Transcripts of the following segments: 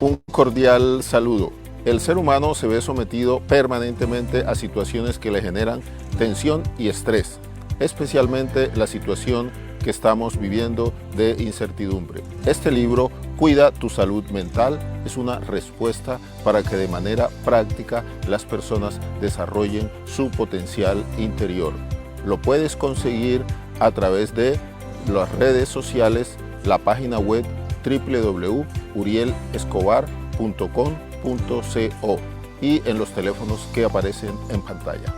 Un cordial saludo. El ser humano se ve sometido permanentemente a situaciones que le generan tensión y estrés, especialmente la situación que estamos viviendo de incertidumbre. Este libro, Cuida tu salud mental, es una respuesta para que de manera práctica las personas desarrollen su potencial interior. Lo puedes conseguir a través de las redes sociales, la página web www.urielescobar.com.co y en los teléfonos que aparecen en pantalla.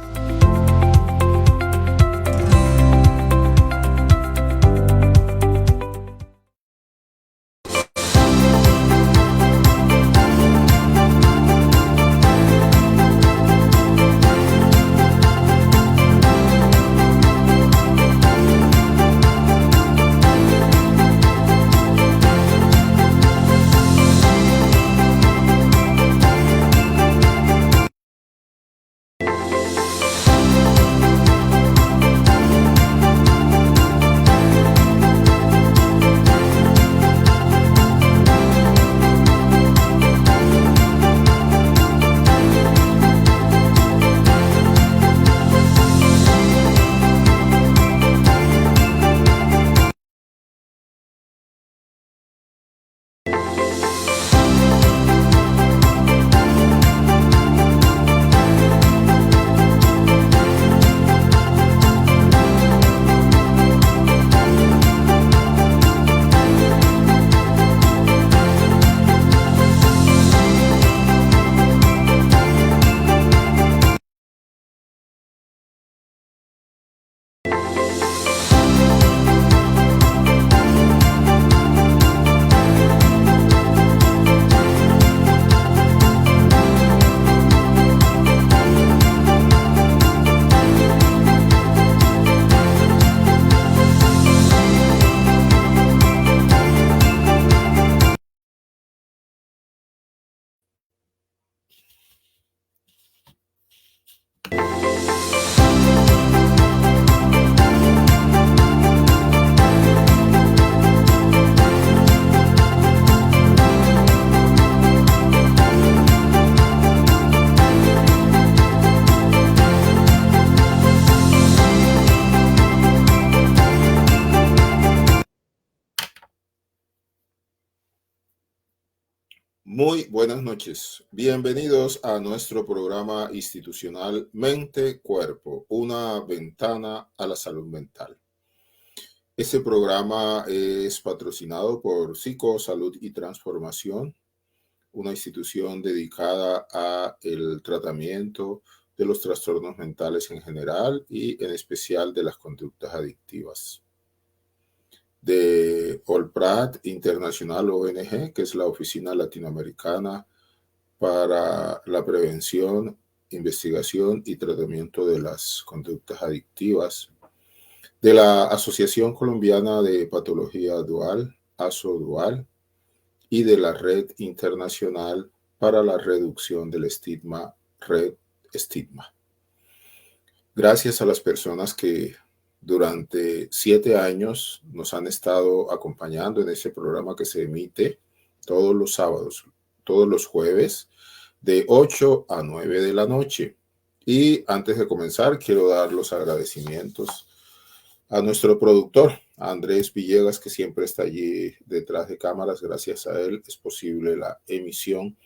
Muy buenas noches. Bienvenidos a nuestro programa institucional Mente-Cuerpo, una ventana a la salud mental. Este programa es patrocinado por Psicosalud y Transformación, una institución dedicada a el tratamiento de los trastornos mentales en general y en especial de las conductas adictivas. De OLPRAT Internacional ONG, que es la Oficina Latinoamericana para la Prevención, Investigación y Tratamiento de las Conductas Adictivas, de la Asociación Colombiana de Patología Dual, ASO-Dual, y de la Red Internacional para la Reducción del Estigma, Red Estigma. Gracias a las personas que durante 7 años nos han estado acompañando en ese programa que se emite todos los sábados, todos los jueves, de 8 a 9 de la noche. Y antes de comenzar, quiero dar los agradecimientos a nuestro productor, a Andrés Villegas, que siempre está allí detrás de cámaras. Gracias a él es posible la emisión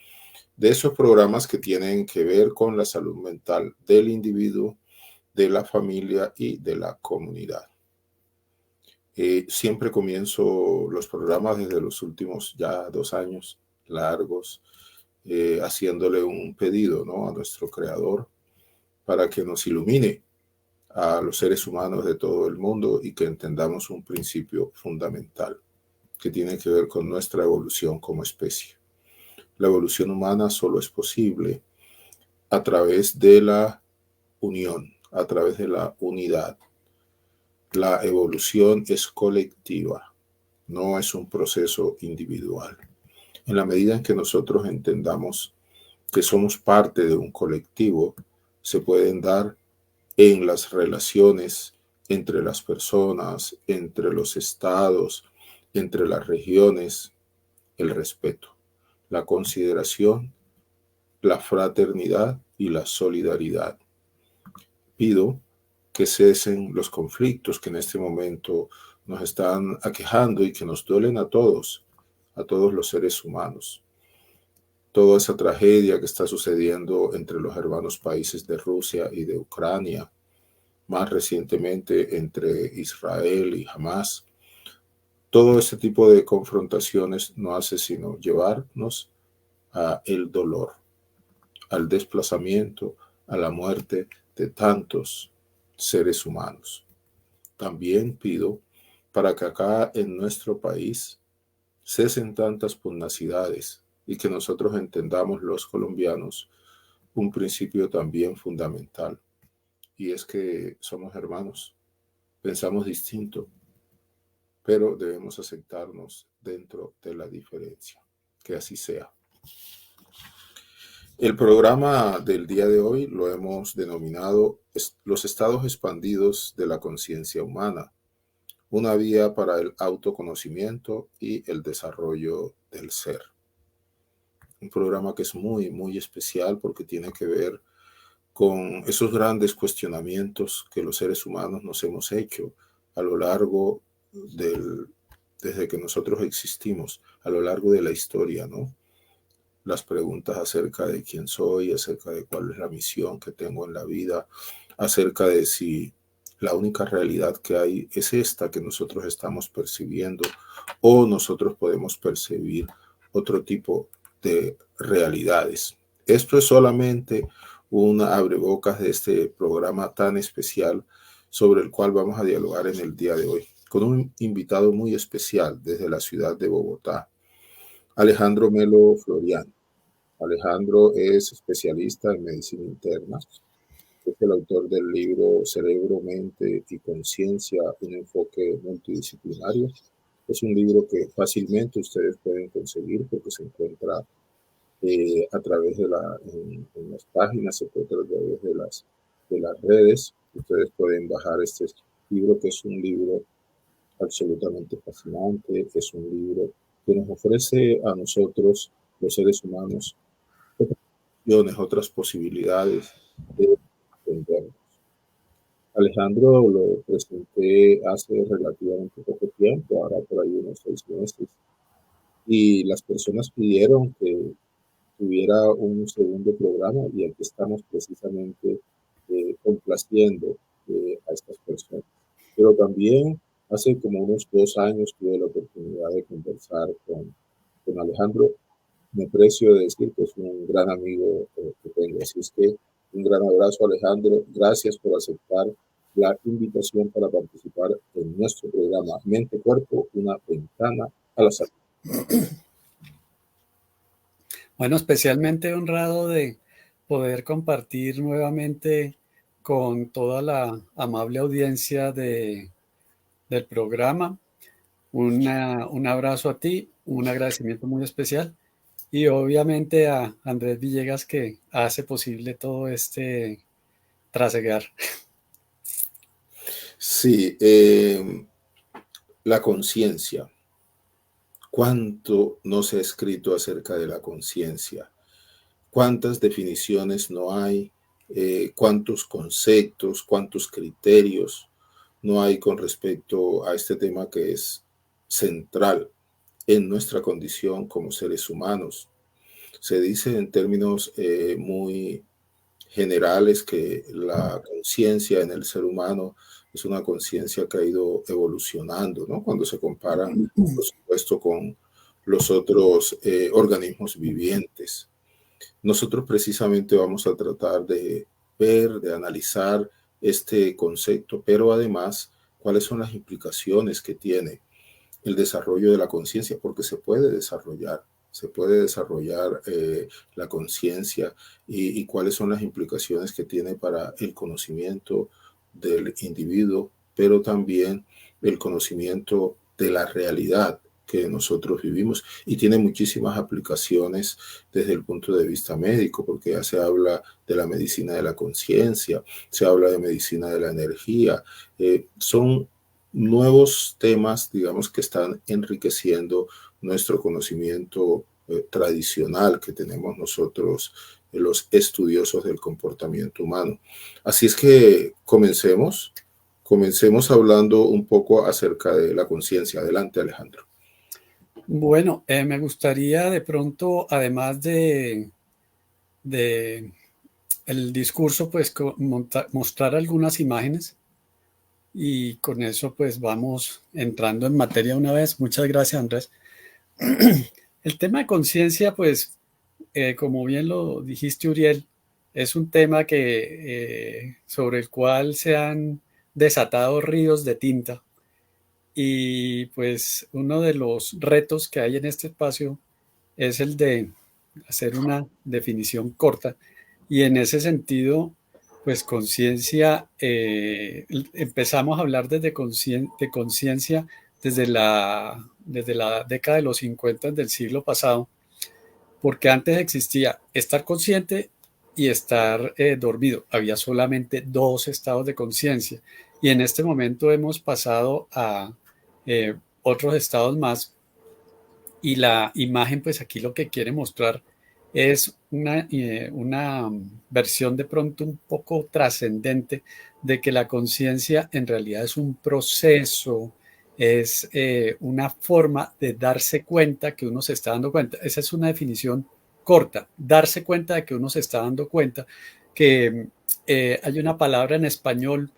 de esos programas que tienen que ver con la salud mental del individuo, de la familia y de la comunidad. Siempre comienzo los programas desde los últimos ya 2 años largos, haciéndole un pedido, ¿no?, a nuestro creador para que nos ilumine a los seres humanos de todo el mundo y que entendamos un principio fundamental que tiene que ver con nuestra evolución como especie. La evolución humana solo es posible a través de la unión, a través de la unidad. La evolución es colectiva, no es un proceso individual. En la medida en que nosotros entendamos que somos parte de un colectivo, se pueden dar en las relaciones entre las personas, entre los estados, entre las regiones, el respeto. la consideración, la fraternidad y la solidaridad. Pido que cesen los conflictos que en este momento nos están aquejando y que nos duelen a todos los seres humanos. Toda esa tragedia que está sucediendo entre los hermanos países de Rusia y de Ucrania, más recientemente entre Israel y Hamas. Todo este tipo de confrontaciones no hace sino llevarnos a el dolor, al desplazamiento, a la muerte de tantos seres humanos. También pido para que acá en nuestro país cesen tantas pugnacidades y que nosotros entendamos los colombianos un principio también fundamental, y es que somos hermanos, pensamos distinto, pero debemos aceptarnos dentro de la diferencia. Que así sea. El programa del día de hoy lo hemos denominado Los estados expandidos de la conciencia humana, una vía para el autoconocimiento y el desarrollo del ser. Un programa que es muy, muy especial porque tiene que ver con esos grandes cuestionamientos que los seres humanos nos hemos hecho a lo largo desde que nosotros existimos, a lo largo de la historia, ¿no? Las preguntas acerca de quién soy, acerca de cuál es la misión que tengo en la vida, acerca de si la única realidad que hay es esta que nosotros estamos percibiendo o nosotros podemos percibir otro tipo de realidades. Esto es solamente una abrebocas de este programa tan especial sobre el cual vamos a dialogar en el día de hoy, con un invitado muy especial desde la ciudad de Bogotá, Alejandro Melo Florian. Alejandro es especialista en medicina interna, es el autor del libro Cerebro, Mente y Conciencia, un enfoque multidisciplinario. Es un libro que fácilmente ustedes pueden conseguir porque se encuentra a través de en las páginas, se encuentra a través de las redes. Ustedes pueden bajar este libro, que es un libro absolutamente fascinante, es un libro que nos ofrece a nosotros, los seres humanos, otras posibilidades de entendernos. Alejandro lo presenté hace relativamente poco tiempo, ahora por ahí unos 6 meses, y las personas pidieron que tuviera un segundo programa y aquí estamos precisamente complaciendo a estas personas. Pero también hace como unos 2 años tuve la oportunidad de conversar con Alejandro. Me aprecio de decir que es un gran amigo que tengo. Así es que un gran abrazo, Alejandro. Gracias por aceptar la invitación para participar en nuestro programa Mente Cuerpo, una ventana a la salud. Bueno, especialmente honrado de poder compartir nuevamente con toda la amable audiencia del programa. Un abrazo a ti, un agradecimiento muy especial y obviamente a Andrés Villegas que hace posible todo este trasegar. Sí, la conciencia. ¿Cuánto no se ha escrito acerca de la conciencia? ¿Cuántas definiciones no hay? ¿Cuántos conceptos, cuántos criterios no hay con respecto a este tema que es central en nuestra condición como seres humanos? Se dice en términos muy generales que la conciencia en el ser humano es una conciencia que ha ido evolucionando, ¿no? Cuando se comparan, por supuesto, con los otros organismos vivientes. Nosotros precisamente vamos a tratar de ver, de analizar este concepto, pero además cuáles son las implicaciones que tiene el desarrollo de la conciencia, porque se puede desarrollar la conciencia y cuáles son las implicaciones que tiene para el conocimiento del individuo, pero también el conocimiento de la realidad que nosotros vivimos, y tiene muchísimas aplicaciones desde el punto de vista médico, porque ya se habla de la medicina de la conciencia, se habla de medicina de la energía, son nuevos temas, digamos, que están enriqueciendo nuestro conocimiento tradicional que tenemos nosotros, los estudiosos del comportamiento humano. Así es que comencemos hablando un poco acerca de la conciencia. Adelante, Alejandro. Bueno, me gustaría de pronto, además de el discurso, pues mostrar algunas imágenes y con eso pues vamos entrando en materia una vez. Muchas gracias, Andrés. El tema de conciencia, pues, como bien lo dijiste, Uriel, es un tema sobre el cual se han desatado ríos de tinta. Y pues uno de los retos que hay en este espacio es el de hacer una definición corta. Y en ese sentido, pues conciencia, empezamos a hablar de conciencia desde la década de los 50 del siglo pasado, porque antes existía estar consciente y estar dormido. Había solamente dos estados de conciencia. Y en este momento hemos pasado a otros estados más. Y la imagen, pues aquí lo que quiere mostrar es una versión de pronto un poco trascendente de que la conciencia en realidad es un proceso, es una forma de darse cuenta que uno se está dando cuenta. Esa es una definición corta, darse cuenta de que uno se está dando cuenta, que hay una palabra en español,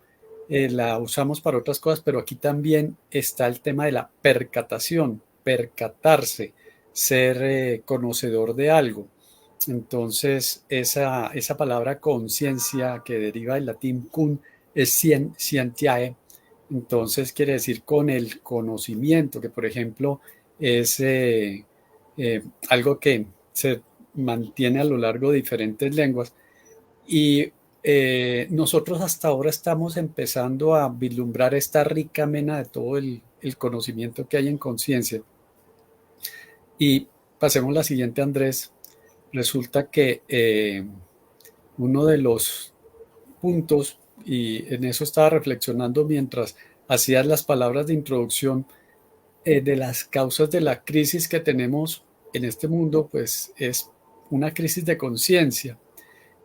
la usamos para otras cosas, pero aquí también está el tema de la percatación, percatarse, ser conocedor de algo. Entonces, esa palabra conciencia que deriva del latín cum es scientiae. Entonces, quiere decir con el conocimiento, que por ejemplo es algo que se mantiene a lo largo de diferentes lenguas. Y nosotros hasta ahora estamos empezando a vislumbrar esta rica mena de todo el conocimiento que hay en conciencia. Y pasemos a la siguiente, Andrés. Resulta que uno de los puntos, y en eso estaba reflexionando mientras hacías las palabras de introducción, de las causas de la crisis que tenemos en este mundo, pues es una crisis de conciencia.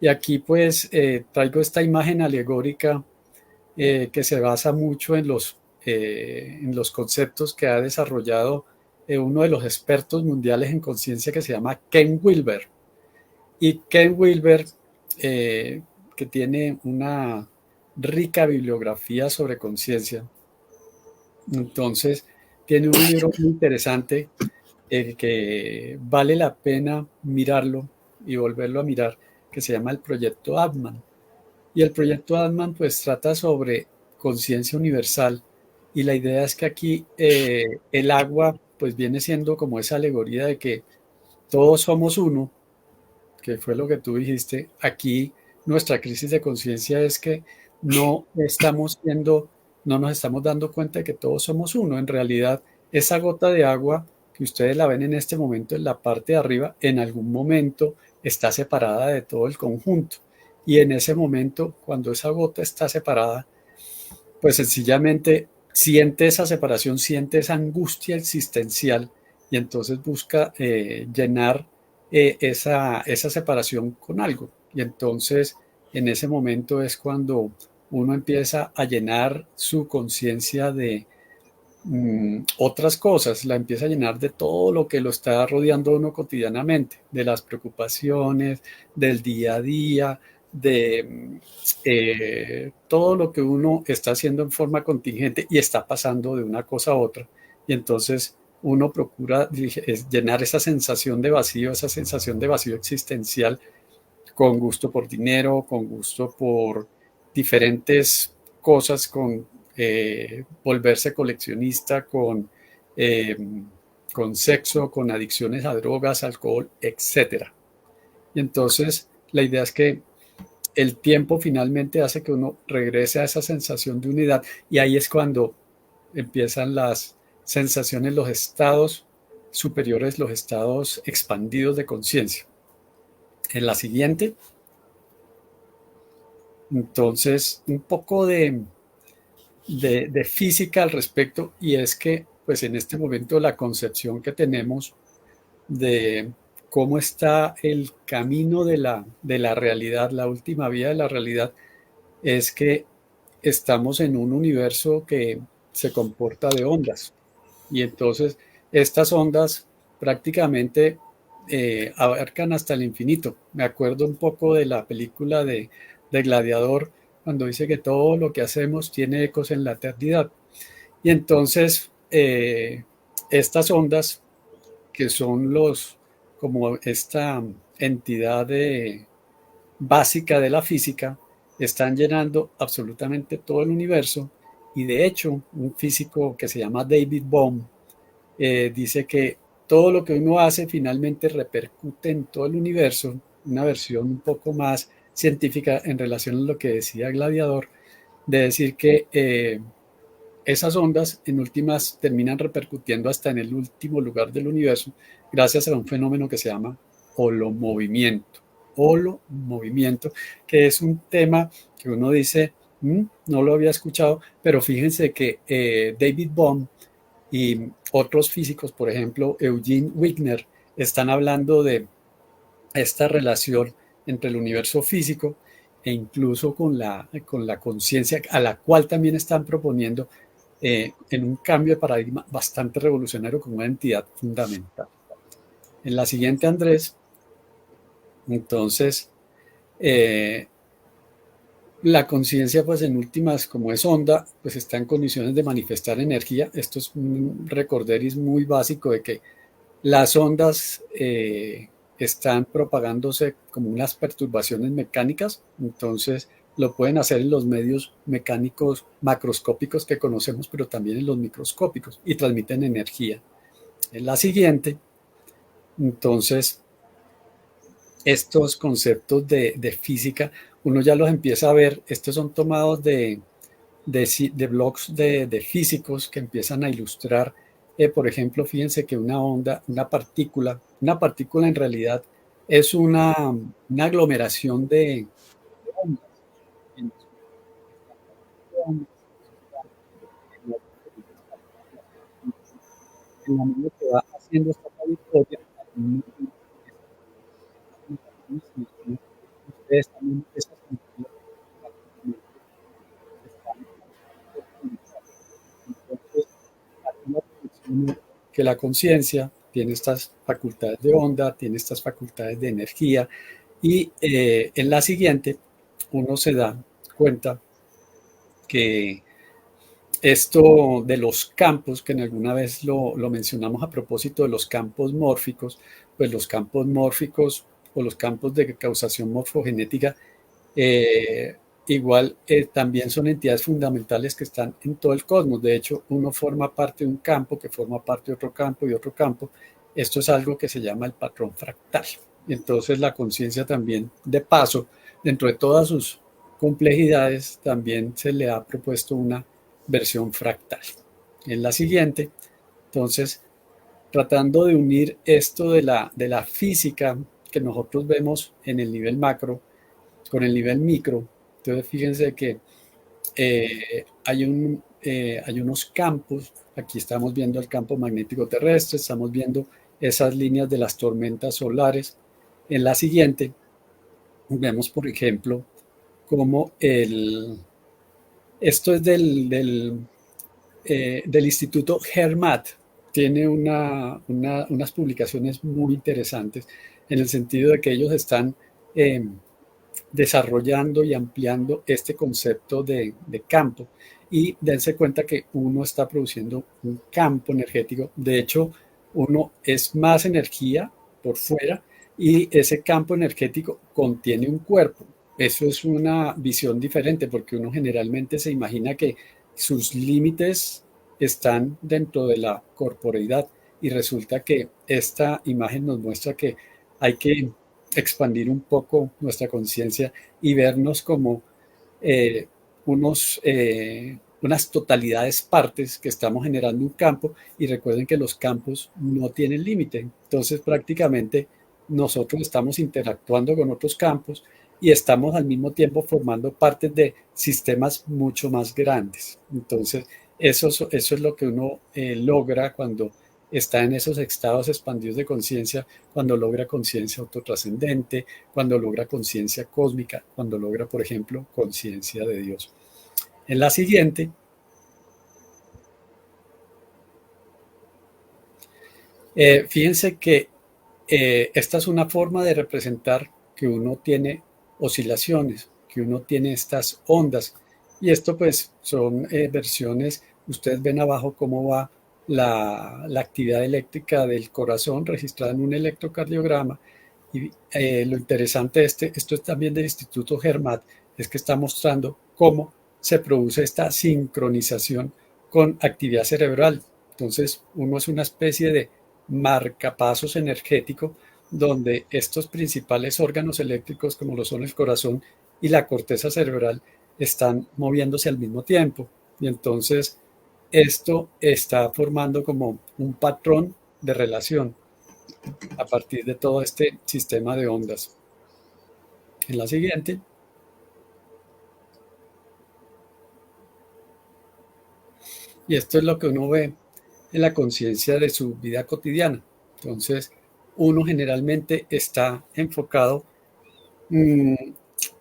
Y aquí pues traigo esta imagen alegórica que se basa mucho en los conceptos que ha desarrollado uno de los expertos mundiales en conciencia que se llama Ken Wilber. Y Ken Wilber, que tiene una rica bibliografía sobre conciencia, entonces tiene un libro muy interesante que vale la pena mirarlo y volverlo a mirar, que se llama el Proyecto Atman. Y el Proyecto Atman pues trata sobre conciencia universal, y la idea es que aquí el agua pues viene siendo como esa alegoría de que todos somos uno, que fue lo que tú dijiste. Aquí nuestra crisis de conciencia es que no estamos viendo, no nos estamos dando cuenta de que todos somos uno. En realidad, esa gota de agua que ustedes la ven en este momento en la parte de arriba, en algún momento está separada de todo el conjunto. Y en ese momento, cuando esa gota está separada, pues sencillamente siente esa separación, siente esa angustia existencial, y entonces busca llenar esa separación con algo. Y entonces en ese momento es cuando uno empieza a llenar su conciencia de otras cosas, la empieza a llenar de todo lo que lo está rodeando a uno cotidianamente, de las preocupaciones, del día a día, de todo lo que uno está haciendo en forma contingente y está pasando de una cosa a otra. Y entonces uno procura llenar esa sensación de vacío, esa sensación de vacío existencial, con gusto por dinero, con gusto por diferentes cosas, con volverse coleccionista, eh, con sexo, con adicciones a drogas, alcohol, etcétera. Y entonces la idea es que el tiempo finalmente hace que uno regrese a esa sensación de unidad, y ahí es cuando empiezan las sensaciones, los estados superiores, los estados expandidos de conciencia. En la siguiente, entonces, un poco de física al respecto, y es que pues en este momento la concepción que tenemos de cómo está el camino de la realidad, la última vía de la realidad, es que estamos en un universo que se comporta de ondas. Y entonces estas ondas prácticamente abarcan hasta el infinito. Me acuerdo un poco de la película de Gladiador, cuando dice que todo lo que hacemos tiene ecos en la eternidad. Y entonces estas ondas, que son como esta entidad básica de la física, están llenando absolutamente todo el universo. Y de hecho, un físico que se llama David Bohm dice que todo lo que uno hace finalmente repercute en todo el universo, una versión un poco más científica en relación a lo que decía Gladiador, de decir que esas ondas en últimas terminan repercutiendo hasta en el último lugar del universo gracias a un fenómeno que se llama holomovimiento. Holomovimiento, que es un tema que uno dice, no lo había escuchado, pero fíjense que David Bohm y otros físicos, por ejemplo, Eugene Wigner, están hablando de esta relación entre el universo físico e incluso con la conciencia, a la cual también están proponiendo en un cambio de paradigma bastante revolucionario como una entidad fundamental. En la siguiente, Andrés, entonces, eh, la conciencia, pues en últimas, como es onda, pues está en condiciones de manifestar energía. Esto es un recorderis muy básico de que las ondas están propagándose como unas perturbaciones mecánicas, entonces lo pueden hacer en los medios mecánicos macroscópicos que conocemos, pero también en los microscópicos y transmiten energía. En la siguiente, entonces, estos conceptos de física, uno ya los empieza a ver, estos son tomados de blogs de físicos que empiezan a ilustrar, por ejemplo, fíjense que una onda, una partícula en realidad es una aglomeración de ondas. En la medida que va haciendo esta trayectoria, ustedes también esas que la conciencia tiene estas facultades de onda, tiene estas facultades de energía y en la siguiente uno se da cuenta que esto de los campos, que en alguna vez lo mencionamos a propósito de los campos mórficos, pues los campos mórficos o los campos de causación morfogenética eh, igual también son entidades fundamentales que están en todo el cosmos. De hecho, uno forma parte de un campo que forma parte de otro campo y otro campo. Esto es algo que se llama el patrón fractal. Entonces la conciencia también, de paso, dentro de todas sus complejidades, también se le ha propuesto una versión fractal. En la siguiente, entonces, tratando de unir esto de la física que nosotros vemos en el nivel macro con el nivel micro. Entonces, fíjense que hay unos campos, aquí estamos viendo el campo magnético terrestre, estamos viendo esas líneas de las tormentas solares. En la siguiente, vemos, por ejemplo, cómo esto es del Instituto Hermat, tiene unas publicaciones muy interesantes en el sentido de que ellos están eh, desarrollando y ampliando este concepto de campo y dense cuenta que uno está produciendo un campo energético. De hecho, uno es más energía por fuera y ese campo energético contiene un cuerpo. Eso es una visión diferente porque uno generalmente se imagina que sus límites están dentro de la corporeidad y resulta que esta imagen nos muestra que hay que expandir un poco nuestra conciencia y vernos como eh, unas totalidades partes que estamos generando un campo y recuerden que los campos no tienen límite. Entonces prácticamente nosotros estamos interactuando con otros campos y estamos al mismo tiempo formando parte de sistemas mucho más grandes. Entonces eso es lo que uno logra cuando está en esos estados expandidos de conciencia cuando logra conciencia autotrascendente, cuando logra conciencia cósmica, cuando logra, por ejemplo, conciencia de Dios. En la siguiente, fíjense que esta es una forma de representar que uno tiene oscilaciones, que uno tiene estas ondas. Y esto pues son versiones, ustedes ven abajo cómo va la actividad eléctrica del corazón registrada en un electrocardiograma. Y lo interesante de esto es también del Instituto Hermat, es que está mostrando cómo se produce esta sincronización con actividad cerebral. Entonces, uno es una especie de marcapasos energético donde estos principales órganos eléctricos, como lo son el corazón y la corteza cerebral, están moviéndose al mismo tiempo. Y entonces esto está formando como un patrón de relación a partir de todo este sistema de ondas. En la siguiente, y esto es lo que uno ve en la conciencia de su vida cotidiana. Entonces, uno generalmente está enfocado mm,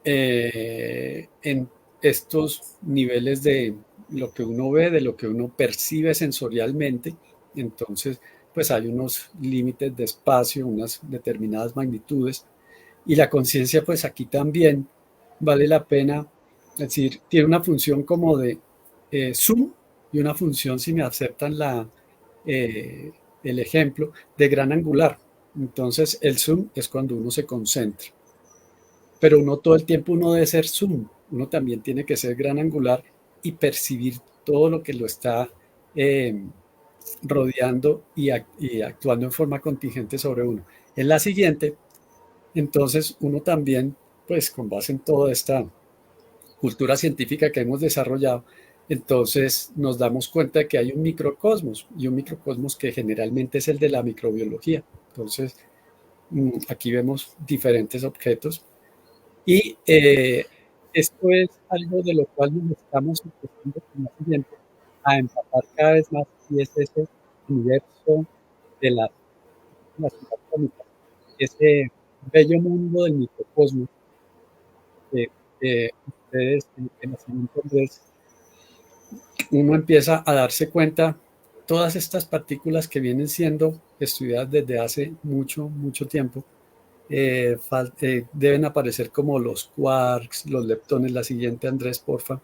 en estos niveles de lo que uno ve, de lo que uno percibe sensorialmente. Entonces, pues hay unos límites de espacio, unas determinadas magnitudes. Y la conciencia, pues aquí también vale la pena, es decir, tiene una función como de zoom y una función, si me aceptan eh, el ejemplo, de gran angular. Entonces, el zoom es cuando uno se concentra, pero no todo el tiempo uno debe ser zoom, uno también tiene que ser gran angular y percibir todo lo que lo está eh, rodeando y actuando en forma contingente sobre uno. En la siguiente, entonces uno también, pues con base en toda esta cultura científica que hemos desarrollado, entonces nos damos cuenta de que hay un microcosmos y un microcosmos que generalmente es el de la microbiología. Entonces, aquí vemos diferentes objetos y esto es algo de lo cual nos estamos empezando con la siguiente a empapar cada vez más y es ese universo de las atómicas, ese bello mundo del microcosmos que ustedes en la siguiente vez uno empieza a darse cuenta todas estas partículas que vienen siendo estudiadas desde hace mucho, mucho tiempo deben aparecer como los quarks, los leptones. La siguiente, Andrés, porfa.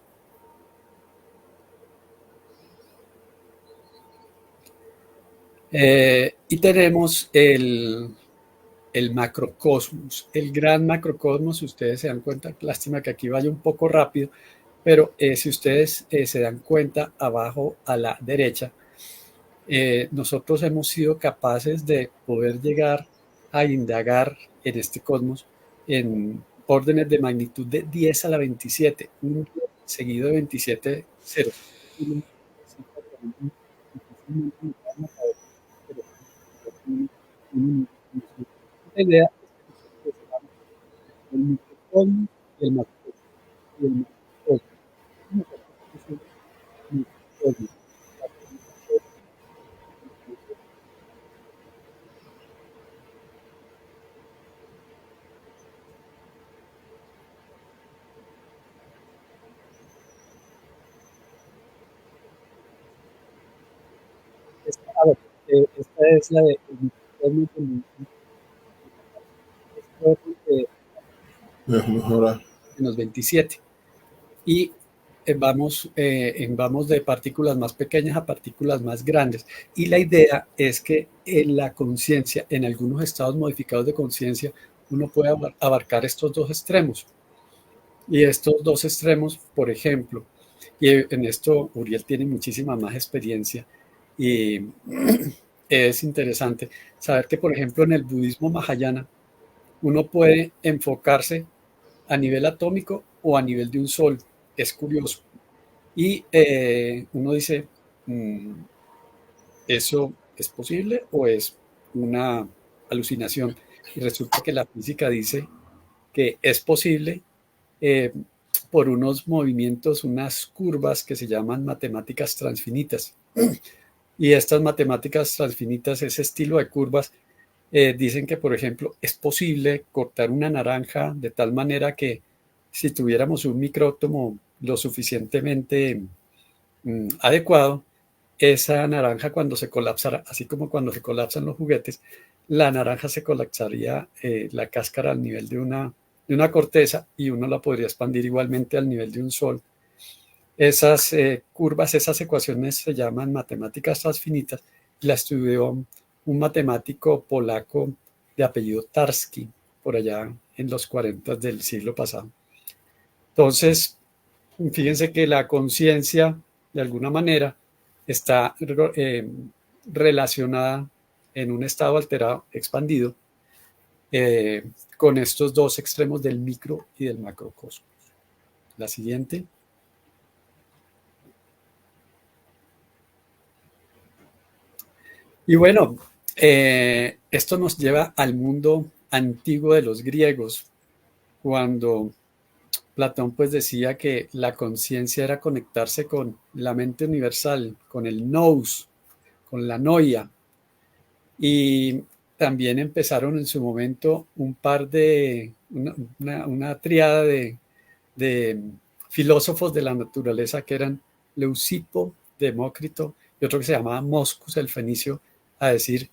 Y tenemos el macrocosmos, el gran macrocosmos, si ustedes se dan cuenta, lástima que aquí vaya un poco rápido, pero si ustedes se dan cuenta, abajo a la derecha, nosotros hemos sido capaces de poder llegar a indagar en este cosmos en órdenes de magnitud de 10 a la 27, un seguido de 27 ceros. La idea es que nosotros el microcosmos y el macrocosmos. Y el macrocosmos. A ver, esta es la de menos 27. Y vamos de partículas más pequeñas a partículas más grandes. Y la idea es que en la conciencia, en algunos estados modificados de conciencia, uno puede abarcar estos dos extremos. Y estos dos extremos, por ejemplo, y en esto Uriel tiene muchísima más experiencia y es interesante saber que, por ejemplo, en el budismo mahayana, uno puede enfocarse a nivel atómico o a nivel de un sol. Es curioso. Y uno dice, ¿eso es posible o es una alucinación? Y resulta que la física dice que es posible eh, por unos movimientos, unas curvas que se llaman matemáticas transfinitas. Y estas matemáticas transfinitas, ese estilo de curvas, dicen que, por ejemplo, es posible cortar una naranja de tal manera que si tuviéramos un micrótomo lo suficientemente adecuado, esa naranja cuando se colapsara, así como cuando se colapsan los juguetes, la naranja se colapsaría la cáscara al nivel de una corteza y uno la podría expandir igualmente al nivel de un sol. Esas curvas, esas ecuaciones se llaman matemáticas transfinitas y la estudió un matemático polaco de apellido Tarski, por allá en los 40 del siglo pasado. Entonces, fíjense que la conciencia, de alguna manera, está relacionada en un estado alterado, expandido, eh, con estos dos extremos del micro y del macrocosmos. La siguiente. Y bueno, esto nos lleva al mundo antiguo de los griegos, cuando Platón pues decía que la conciencia era conectarse con la mente universal, con el nous, con la noia. Y también empezaron en su momento un par de, una triada de filósofos de la naturaleza que eran Leucipo, Demócrito y otro que se llamaba Moscus el Fenicio, a decir,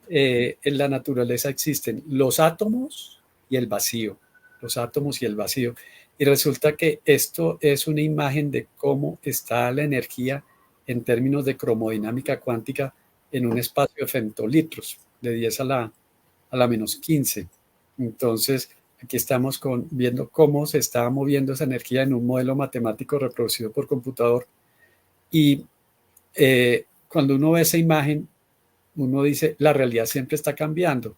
en la naturaleza existen los átomos y el vacío, los átomos y el vacío. Y resulta que esto es una imagen de cómo está la energía en términos de cromodinámica cuántica en un espacio de femtolitros, de 10 a la menos 15. Entonces, aquí estamos viendo cómo se está moviendo esa energía en un modelo matemático reproducido por computador. Y cuando uno ve esa imagen, uno dice, la realidad siempre está cambiando,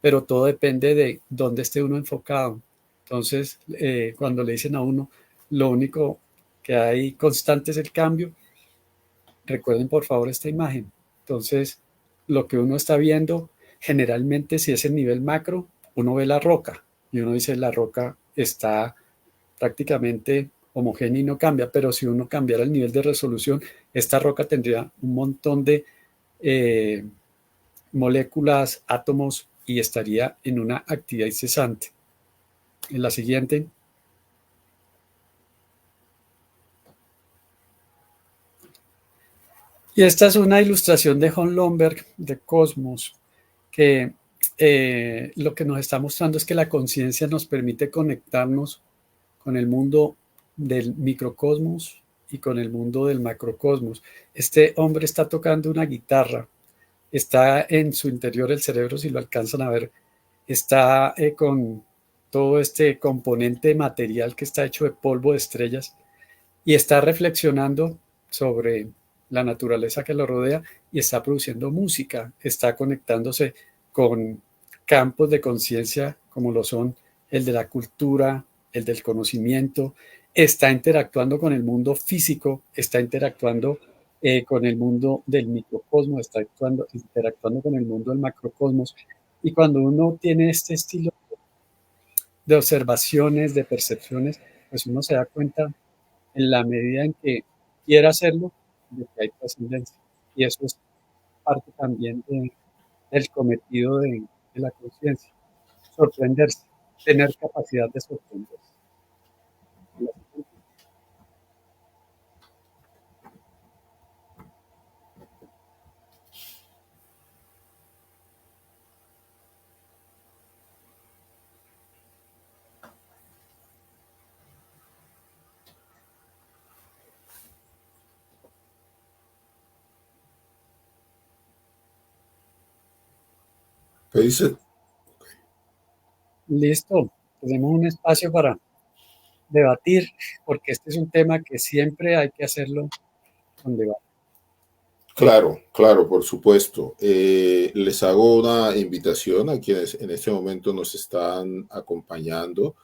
pero todo depende de dónde esté uno enfocado. Entonces, cuando le dicen a uno, lo único que hay constante es el cambio, recuerden por favor esta imagen. Entonces, lo que uno está viendo, generalmente si es el nivel macro, uno ve la roca y uno dice, la roca está prácticamente homogénea y no cambia, pero si uno cambiara el nivel de resolución, esta roca tendría un montón de eh, moléculas, átomos y estaría en una actividad incesante. En la siguiente. Y esta es una ilustración de John Lomberg de Cosmos, que lo que nos está mostrando es que la conciencia nos permite conectarnos con el mundo del microcosmos y con el mundo del macrocosmos. Este hombre está tocando una guitarra, está en su interior el cerebro, si lo alcanzan a ver, está con todo este componente material que está hecho de polvo de estrellas y está reflexionando sobre la naturaleza que lo rodea y está produciendo música, está conectándose con campos de conciencia como lo son el de la cultura, el del conocimiento, está interactuando con el mundo físico, está interactuando con el mundo del microcosmos, está interactuando con el mundo del macrocosmos. Y cuando uno tiene este estilo de observaciones, de percepciones, pues uno se da cuenta en la medida en que quiera hacerlo, de que hay trascendencia. Y eso es parte también del cometido de la conciencia, sorprenderse, tener capacidad de sorprenderse. ¿Qué dice? Listo, tenemos un espacio para debatir, porque este es un tema que siempre hay que hacerlo con debate. Claro, claro, por supuesto. Les hago una invitación a quienes en este momento nos están acompañando.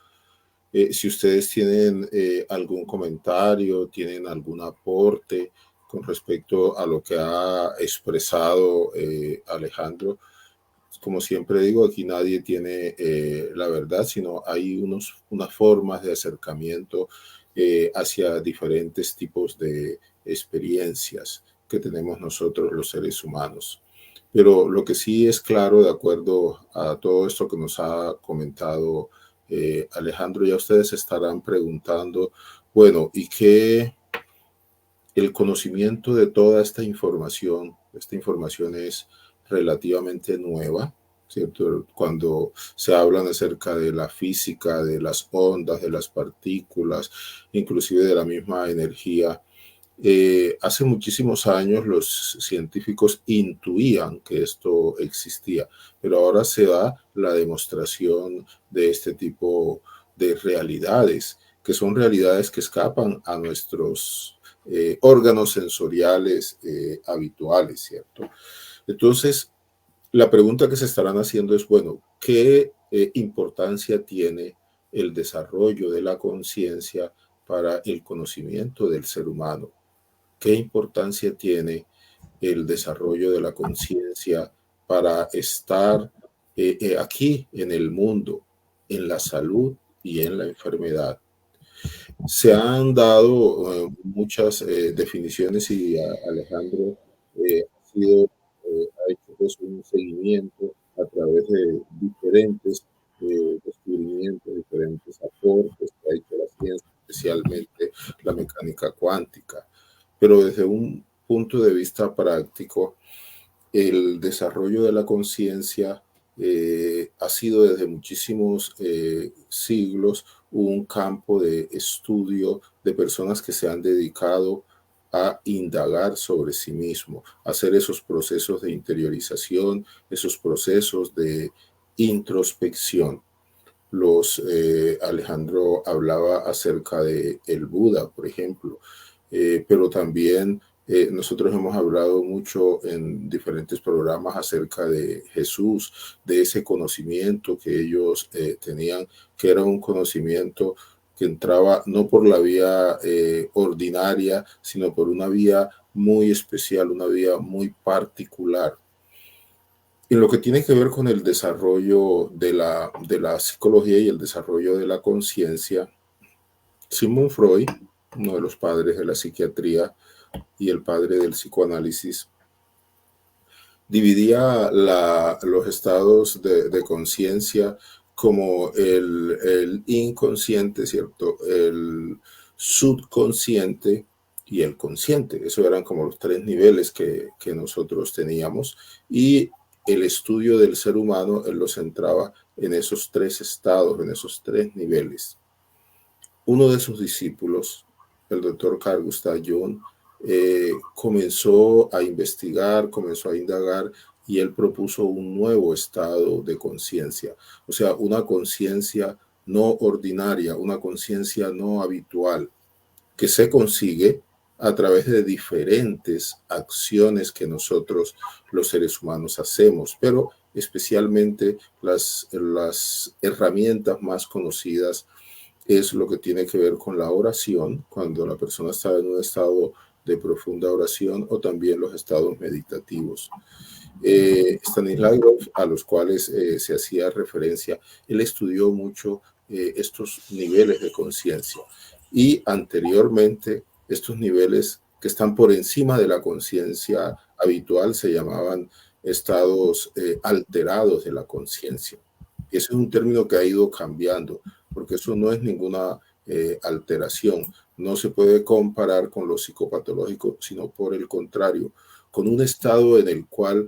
Si ustedes tienen algún comentario, tienen algún aporte con respecto a lo que ha expresado Alejandro, como siempre digo, aquí nadie tiene la verdad, sino hay unas formas de acercamiento hacia diferentes tipos de experiencias que tenemos nosotros los seres humanos. Pero lo que sí es claro, de acuerdo a todo esto que nos ha comentado Alejandro, ya ustedes estarán preguntando, bueno, ¿y qué el conocimiento de toda esta información es relativamente nueva, ¿cierto? Cuando se hablan acerca de la física, de las ondas, de las partículas, inclusive de la misma energía, hace muchísimos años los científicos intuían que esto existía, pero ahora se da la demostración de este tipo de realidades, que son realidades que escapan a nuestros órganos sensoriales habituales, ¿cierto? Entonces, la pregunta que se estarán haciendo es, bueno, ¿qué importancia tiene el desarrollo de la conciencia para el conocimiento del ser humano? ¿Qué importancia tiene el desarrollo de la conciencia para estar aquí en el mundo, en la salud y en la enfermedad? Se han dado muchas definiciones y Alejandro ha hecho pues, un seguimiento a través de diferentes descubrimientos, diferentes aportes que ha hecho la ciencia, especialmente la mecánica cuántica. Pero desde un punto de vista práctico, el desarrollo de la conciencia ha sido desde muchísimos siglos un campo de estudio de personas que se han dedicado a indagar sobre sí mismo, hacer esos procesos de interiorización, esos procesos de introspección. Alejandro hablaba acerca de el Buda, por ejemplo, pero también nosotros hemos hablado mucho en diferentes programas acerca de Jesús, de ese conocimiento que ellos tenían, que era un conocimiento que entraba no por la vía ordinaria, sino por una vía muy especial, una vía muy particular. En lo que tiene que ver con el desarrollo de la psicología y el desarrollo de la conciencia, Sigmund Freud, uno de los padres de la psiquiatría y el padre del psicoanálisis, dividía los estados de conciencia como el inconsciente, ¿cierto? El subconsciente y el consciente. Eso eran como los tres niveles que nosotros teníamos. Y el estudio del ser humano, él lo centraba en esos tres estados, en esos tres niveles. Uno de sus discípulos, el doctor Carl Gustav Jung, comenzó a investigar, comenzó a indagar y él propuso un nuevo estado de conciencia, o sea, una conciencia no ordinaria, una conciencia no habitual, que se consigue a través de diferentes acciones que nosotros los seres humanos hacemos, pero especialmente las herramientas más conocidas es lo que tiene que ver con la oración, cuando la persona está en un estado de profunda oración, o también los estados meditativos. Stanislav Grof, a los cuales se hacía referencia, él estudió mucho estos niveles de conciencia y anteriormente estos niveles que están por encima de la conciencia habitual se llamaban estados alterados de la conciencia. Ese es un término que ha ido cambiando, porque eso no es ninguna alteración. No se puede comparar con lo psicopatológico, sino por el contrario, con un estado en el cual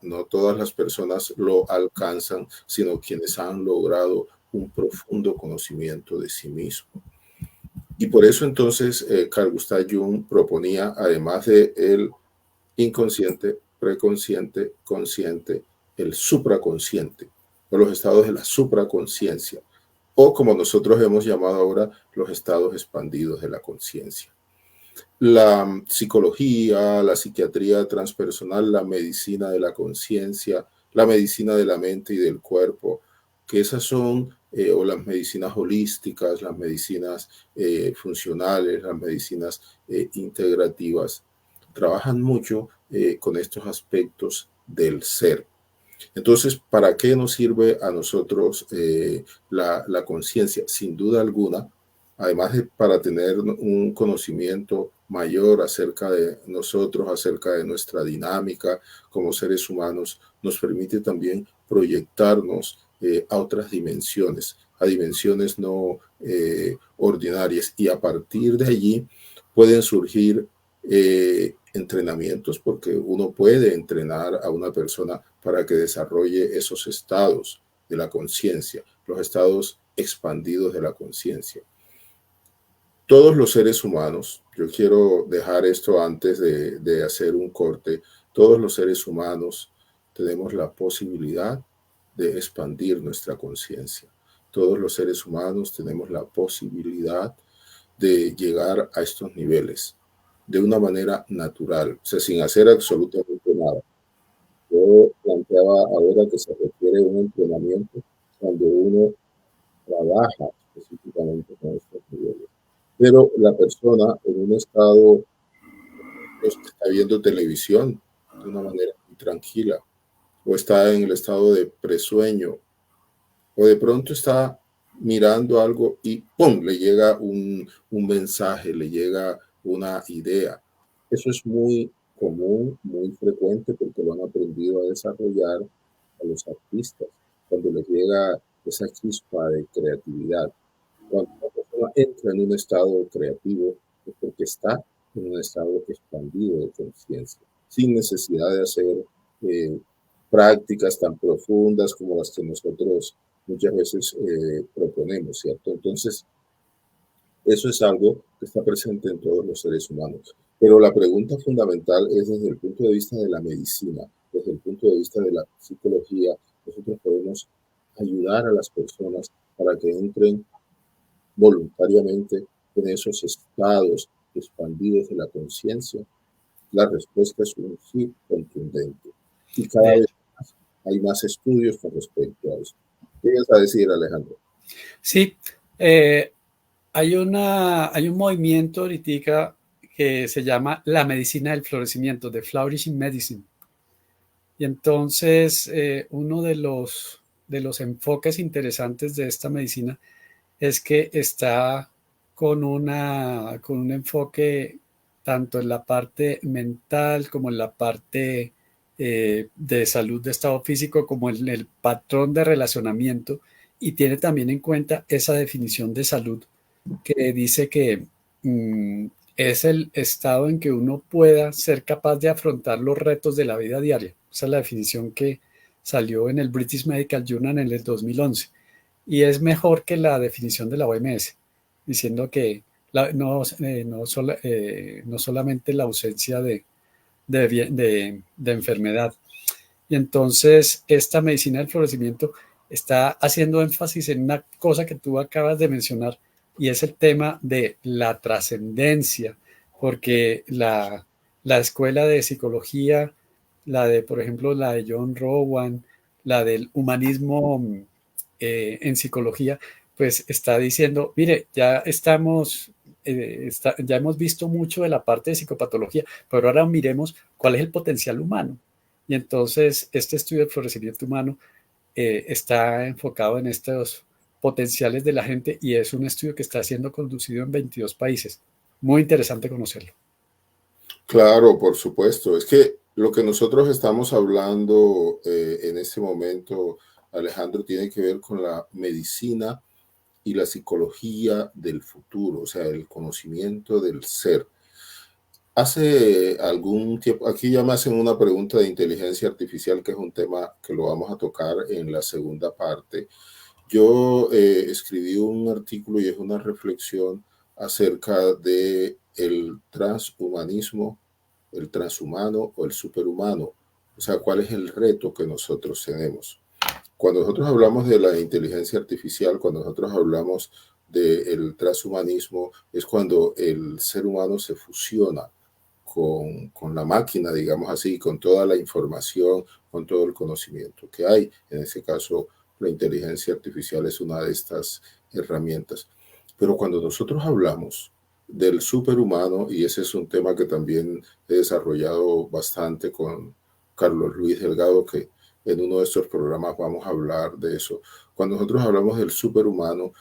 no todas las personas lo alcanzan, sino quienes han logrado un profundo conocimiento de sí mismo. Y por eso entonces Carl Gustav Jung proponía, además de el inconsciente, preconsciente, consciente, el supraconsciente, o los estados de la supraconciencia, o como nosotros hemos llamado ahora, los estados expandidos de la conciencia. La psicología, la psiquiatría transpersonal, la medicina de la conciencia, la medicina de la mente y del cuerpo, que esas son, o las medicinas holísticas, las medicinas funcionales, las medicinas integrativas, trabajan mucho con estos aspectos del ser. Entonces, ¿para qué nos sirve a nosotros la conciencia? Sin duda alguna, además de para tener un conocimiento mayor acerca de nosotros, acerca de nuestra dinámica como seres humanos, nos permite también proyectarnos a otras dimensiones, a dimensiones no ordinarias. Y a partir de allí pueden surgir entrenamientos, porque uno puede entrenar a una persona para que desarrolle esos estados de la conciencia, los estados expandidos de la conciencia. Todos los seres humanos, yo quiero dejar esto antes de hacer un corte, todos los seres humanos tenemos la posibilidad de expandir nuestra conciencia. Todos los seres humanos tenemos la posibilidad de llegar a estos niveles de una manera natural, o sea, sin hacer absolutamente nada. Yo planteaba ahora que se requiere un entrenamiento cuando uno trabaja específicamente con estos niveles. Pero la persona en un estado, pues, está viendo televisión de una manera muy tranquila, o está en el estado de presueño, o de pronto está mirando algo y ¡pum! Le llega un mensaje, le llega una idea. Eso es muy común, muy frecuente, porque lo han aprendido a desarrollar a los artistas, cuando les llega esa chispa de creatividad. Cuando una persona entra en un estado creativo es porque está en un estado expandido de conciencia, sin necesidad de hacer eh, prácticas tan profundas como las que nosotros muchas veces proponemos, ¿cierto? Entonces, eso es algo que está presente en todos los seres humanos. Pero la pregunta fundamental es desde el punto de vista de la medicina, desde el punto de vista de la psicología, nosotros podemos ayudar a las personas para que entren voluntariamente en esos estados expandidos de la conciencia. La respuesta es un sí contundente. Y cada De vez hecho, más hay más estudios con respecto a eso. ¿Qué vas a decir, Alejandro? sí, hay un movimiento ahorita que se llama la medicina del florecimiento, de Flourishing Medicine. Y entonces, uno de los enfoques interesantes de esta medicina es que está con un enfoque tanto en la parte mental como en la parte de salud de estado físico, como en el patrón de relacionamiento, y tiene también en cuenta esa definición de salud que dice que mm, es el estado en que uno pueda ser capaz de afrontar los retos de la vida diaria. Esa es la definición que salió en el British Medical Journal en el 2011 y es mejor que la definición de la OMS, diciendo que no solamente la ausencia de enfermedad. Y entonces esta medicina del florecimiento está haciendo énfasis en una cosa que tú acabas de mencionar y es el tema de la trascendencia, porque la escuela de psicología, por ejemplo, la de John Rowan, la del humanismo en psicología, pues está diciendo, mire, ya hemos visto mucho de la parte de psicopatología, pero ahora miremos cuál es el potencial humano. Y entonces este estudio del florecimiento humano está enfocado en estos potenciales de la gente y es un estudio que está siendo conducido en 22 países. Muy interesante conocerlo. Claro, por supuesto. Es que lo que nosotros estamos hablando en este momento, Alejandro, tiene que ver con la medicina y la psicología del futuro, o sea, el conocimiento del ser. Hace algún tiempo, aquí ya me hacen una pregunta de inteligencia artificial, que es un tema que lo vamos a tocar en la segunda parte. Yo escribí un artículo y es una reflexión acerca de el transhumanismo, el transhumano o el superhumano. O sea, ¿cuál es el reto que nosotros tenemos? Cuando nosotros hablamos de la inteligencia artificial, cuando nosotros hablamos del transhumanismo, es cuando el ser humano se fusiona con la máquina, digamos así, con toda la información, con todo el conocimiento que hay. En ese caso, la inteligencia artificial es una de estas herramientas. Pero cuando nosotros hablamos del superhumano, y ese es un tema que también he desarrollado bastante con Carlos Luis Delgado, que en uno de estos programas vamos a hablar de eso. Cuando nosotros hablamos del superhumano,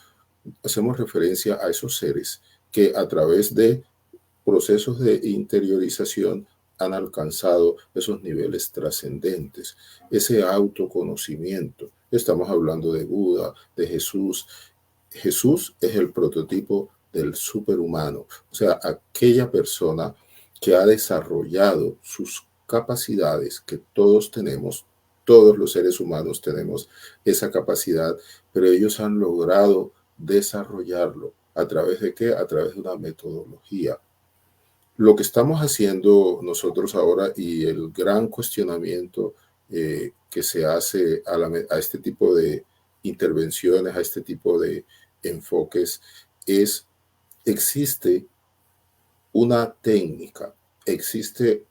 hacemos referencia a esos seres que a través de procesos de interiorización han alcanzado esos niveles trascendentes, ese autoconocimiento. Estamos hablando de Buda, de Jesús. Jesús es el prototipo del superhumano, o sea, aquella persona que ha desarrollado sus capacidades que todos tenemos, todos los seres humanos tenemos esa capacidad, pero ellos han logrado desarrollarlo. ¿A través de qué? A través de una metodología. Lo que estamos haciendo nosotros ahora y el gran cuestionamiento que se hace a este tipo de intervenciones, a este tipo de enfoques, es, existe una técnica, existe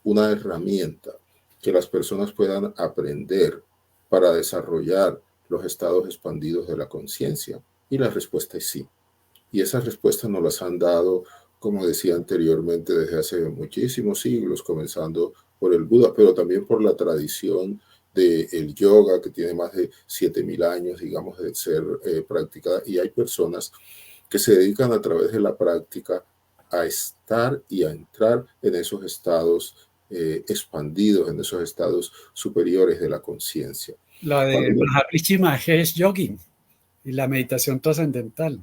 una herramienta que las personas puedan aprender para desarrollar los estados expandidos de la conciencia. Y la respuesta es sí. Y esas respuestas nos las han dado, como decía anteriormente, desde hace muchísimos siglos, comenzando por el Buda, pero también por la tradición del yoga, que tiene más de 7.000 años, digamos, de ser practicada. Y hay personas que se dedican a través de la práctica a estar y a entrar en esos estados expandidos, en esos estados superiores de la conciencia. La de Maharishi Mahesh Yogi y la meditación trascendental.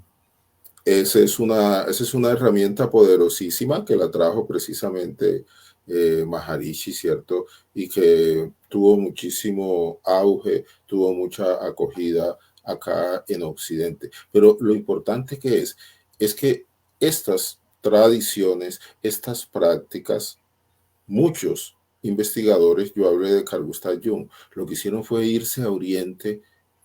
Esa es una herramienta poderosísima que la trajo precisamente Maharishi, ¿cierto? Y que tuvo muchísimo auge, tuvo mucha acogida acá en Occidente. Pero lo importante que es que estas tradiciones, estas prácticas, muchos investigadores, yo hablé de Carl Gustav Jung, lo que hicieron fue irse a Oriente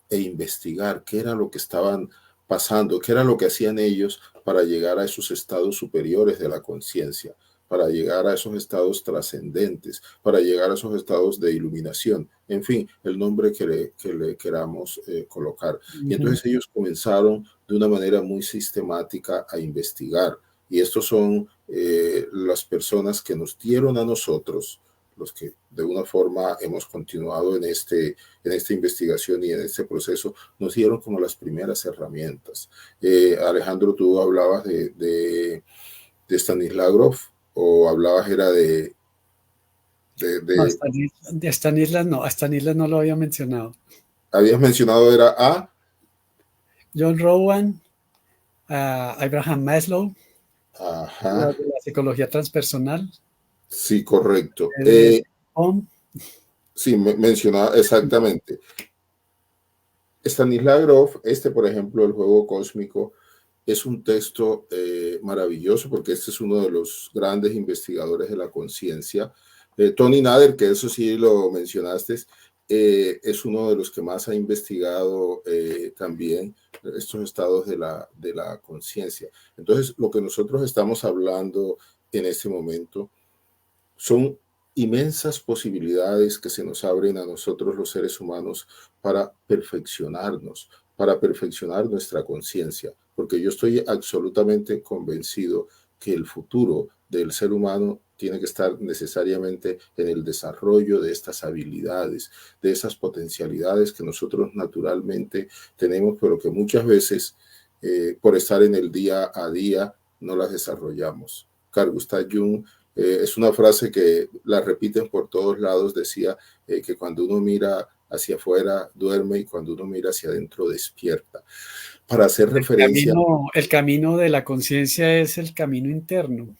e investigar qué era lo que estaban pasando, qué era lo que hacían ellos para llegar a esos estados superiores de la conciencia, para llegar a esos estados trascendentes, para llegar a esos estados de iluminación, en fin, el nombre que le queramos colocar. Y entonces ellos comenzaron de una manera muy sistemática a investigar. Y estos son las personas que nos dieron a nosotros, los que de una forma hemos continuado en esta investigación y en este proceso, nos dieron como las primeras herramientas. Alejandro, tú hablabas de Stanislav Grof, o hablabas era No, Stanislas no, a Stanislas no lo había mencionado. habías mencionado era a John Rowan, Abraham Maslow, ajá, de la psicología transpersonal. sí, correcto. Sí, mencionaba exactamente. Stanislav Grof, por ejemplo, El juego cósmico, es un texto maravilloso porque este es uno de los grandes investigadores de la conciencia. Tony Nader, que eso sí lo mencionaste, es uno de los que más ha investigado también estos estados de la conciencia. Entonces, lo que nosotros estamos hablando en este momento son inmensas posibilidades que se nos abren a nosotros los seres humanos para perfeccionarnos, para perfeccionar nuestra conciencia, porque yo estoy absolutamente convencido que el futuro del ser humano tiene que estar necesariamente en el desarrollo de estas habilidades, de esas potencialidades que nosotros naturalmente tenemos, pero que muchas veces por estar en el día a día no las desarrollamos. Carl Gustav Jung es una frase que la repiten por todos lados, decía que cuando uno mira hacia afuera duerme y cuando uno mira hacia adentro despierta. Para hacer referencia... El camino de la conciencia es el camino interno.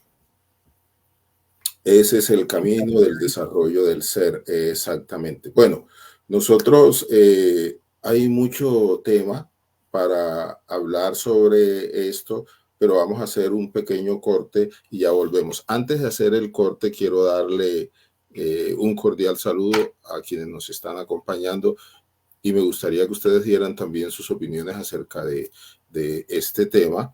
Ese es el camino del desarrollo del ser, exactamente. Bueno, nosotros hay mucho tema para hablar sobre esto, pero vamos a hacer un pequeño corte y ya volvemos. Antes de hacer el corte, quiero darle un cordial saludo a quienes nos están acompañando y me gustaría que ustedes dieran también sus opiniones acerca de este tema.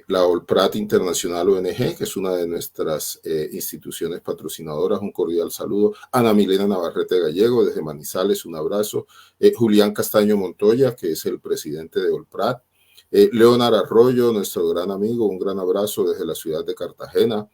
La OLPRAT Internacional ONG, que es una de nuestras instituciones patrocinadoras, un cordial saludo. Ana Milena Navarrete Gallego, desde Manizales, un abrazo. Julián Castaño Montoya, que es el presidente de OLPRAT. Leonard Arroyo, nuestro gran amigo, un gran abrazo desde la ciudad de Cartagena.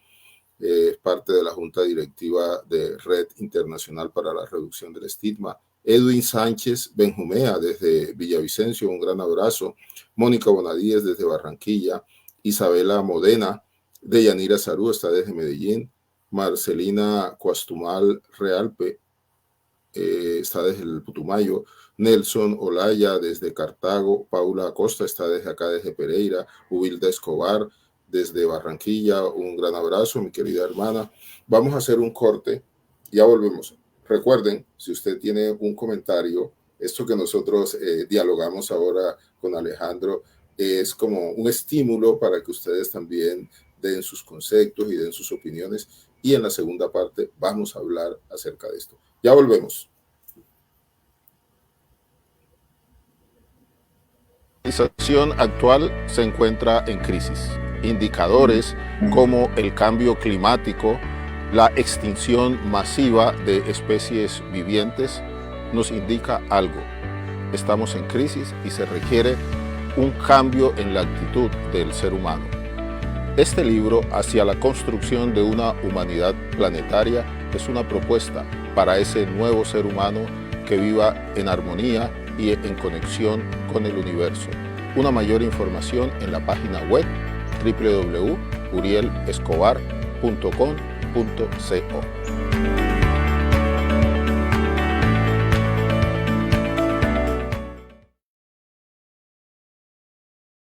Es parte de la Junta Directiva de Red Internacional para la Reducción del Estigma Edwin Sánchez Benjumea desde Villavicencio, un gran abrazo. Mónica Bonadíez desde Barranquilla. Isabela Modena de Yanira Sarú está desde Medellín. Marcelina Cuastumal Realpe está desde el Putumayo. Nelson Olaya desde Cartago. Paula Acosta está desde acá, desde Pereira. Ubilda Escobar desde Barranquilla, un gran abrazo, mi querida hermana. Vamos a hacer un corte, ya volvemos. Recuerden, si usted tiene un comentario, esto que nosotros dialogamos ahora con Alejandro es como un estímulo para que ustedes también den sus conceptos y den sus opiniones. Y en la segunda parte vamos a hablar acerca de esto. Ya volvemos. La civilización actual se encuentra en crisis. Indicadores como el cambio climático, la extinción masiva de especies vivientes nos indica algo. Estamos en crisis y se requiere un cambio en la actitud del ser humano. Este libro, Hacia la construcción de una humanidad planetaria, es una propuesta para ese nuevo ser humano que viva en armonía y en conexión con el universo. Una mayor información en la página web www.urielescobar.com.co.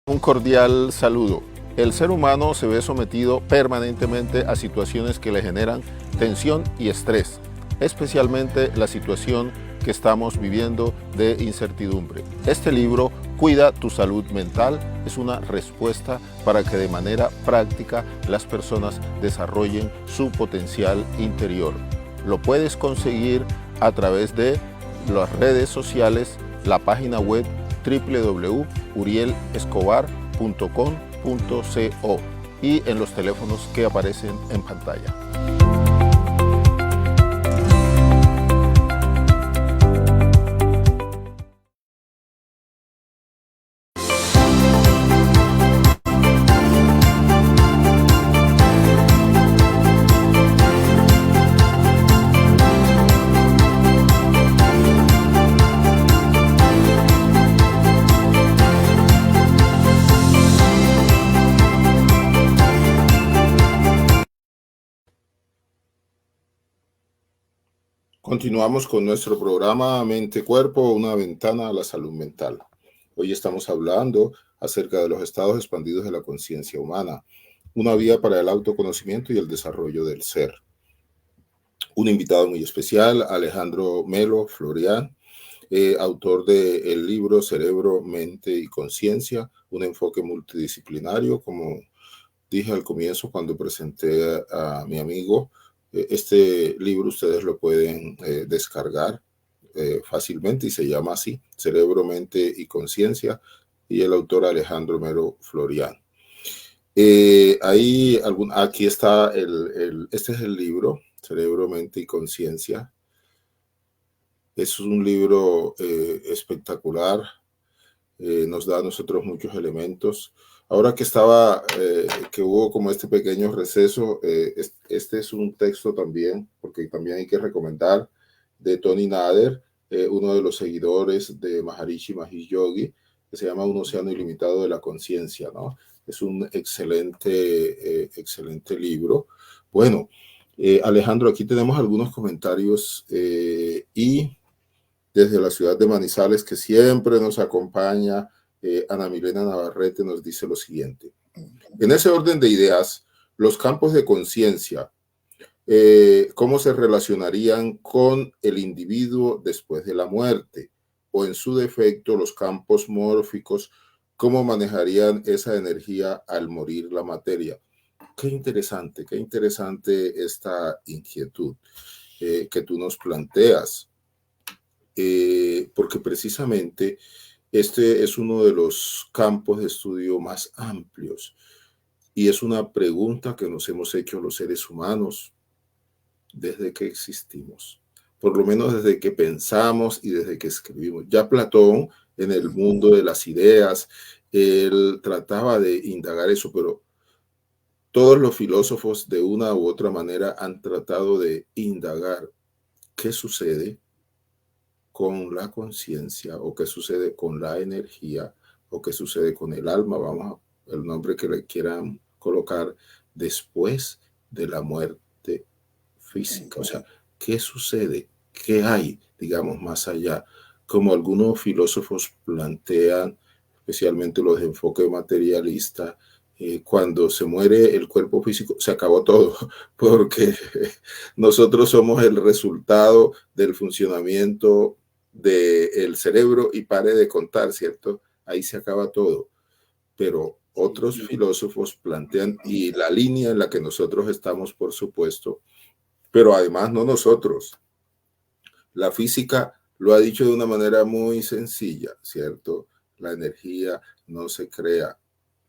Un cordial saludo. El ser humano se ve sometido permanentemente a situaciones que le generan tensión y estrés, especialmente la situación que estamos viviendo de incertidumbre. Este libro, Cuida tu salud mental, es una respuesta para que de manera práctica las personas desarrollen su potencial interior. Lo puedes conseguir a través de las redes sociales, la página web www.urielescobar.com.co y en los teléfonos que aparecen en pantalla. Continuamos con nuestro programa Mente Cuerpo, una ventana a la salud mental. Hoy estamos hablando acerca de los estados expandidos de la conciencia humana, una vía para el autoconocimiento y el desarrollo del ser. Un invitado muy especial, Alejandro Melo Florian, autor del libro Cerebro, Mente y Conciencia, un enfoque multidisciplinario, como dije al comienzo cuando presenté a mi amigo. Este libro ustedes lo pueden descargar fácilmente y se llama así, Cerebro, Mente y Conciencia, y el autor Alejandro Melo Florian. Aquí está, este es el libro, Cerebro, Mente y Conciencia. Es un libro espectacular, nos da a nosotros muchos elementos. Ahora que que hubo como este pequeño receso, este es un texto también, porque también hay que recomendar, de Tony Nader, uno de los seguidores de Maharishi Mahesh Yogi, que se llama Un océano ilimitado de la conciencia, ¿no? Es un excelente libro. Bueno, Alejandro, aquí tenemos algunos comentarios y desde la ciudad de Manizales, que siempre nos acompaña, Ana Milena Navarrete nos dice lo siguiente. En ese orden de ideas, los campos de conciencia, ¿cómo se relacionarían con el individuo después de la muerte? O en su defecto, los campos mórficos, ¿cómo manejarían esa energía al morir la materia? Qué interesante esta inquietud que tú nos planteas. Porque precisamente este es uno de los campos de estudio más amplios y es una pregunta que nos hemos hecho los seres humanos desde que existimos, por lo menos desde que pensamos y desde que escribimos. Ya Platón, en el mundo de las ideas, él trataba de indagar eso, pero todos los filósofos de una u otra manera han tratado de indagar qué sucede con la conciencia, o qué sucede con la energía, o qué sucede con el alma, vamos a el nombre que le quieran colocar, después de la muerte física. O sea, ¿qué sucede? ¿Qué hay, digamos, más allá? Como algunos filósofos plantean, especialmente los de enfoque materialista, cuando se muere el cuerpo físico, se acabó todo, porque nosotros somos el resultado del funcionamiento del cerebro y pare de contar, ¿cierto? Ahí se acaba todo. Pero otros filósofos plantean, y la línea en la que nosotros estamos, por supuesto, pero además no nosotros. La física lo ha dicho de una manera muy sencilla, ¿cierto? La energía no se crea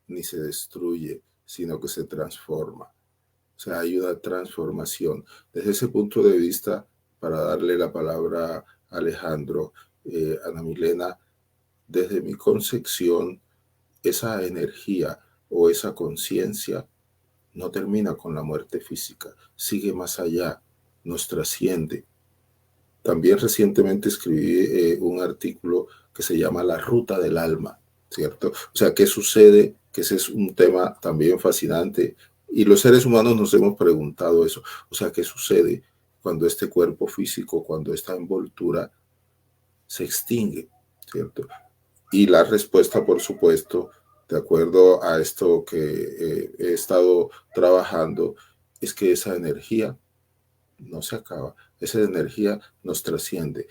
ni se destruye, sino que se transforma. O sea, hay una transformación. Desde ese punto de vista, para darle la palabra a Alejandro, Ana Milena, desde mi concepción, esa energía o esa conciencia no termina con la muerte física, sigue más allá, nos trasciende. También recientemente escribí un artículo que se llama La Ruta del Alma, ¿cierto? O sea, ¿qué sucede? Que ese es un tema también fascinante y los seres humanos nos hemos preguntado eso. O sea, ¿qué sucede cuando este cuerpo físico, cuando esta envoltura se extingue, ¿cierto? Y la respuesta, por supuesto, de acuerdo a esto que he estado trabajando, es que esa energía no se acaba, esa energía nos trasciende.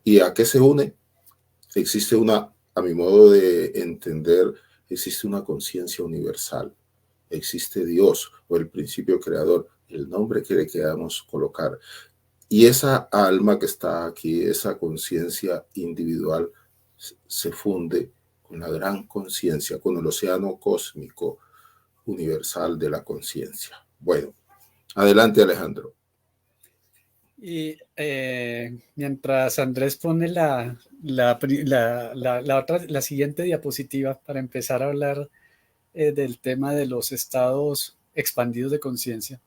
¿Y a qué se une? Existe una, a mi modo de entender, existe una conciencia universal, existe Dios o el principio creador, el nombre que le queramos colocar. Y esa alma que está aquí, esa conciencia individual, se funde con la gran conciencia, con el océano cósmico universal de la conciencia. Bueno, adelante, Alejandro. Y mientras Andrés pone la siguiente diapositiva para empezar a hablar del tema de los estados expandidos de conciencia,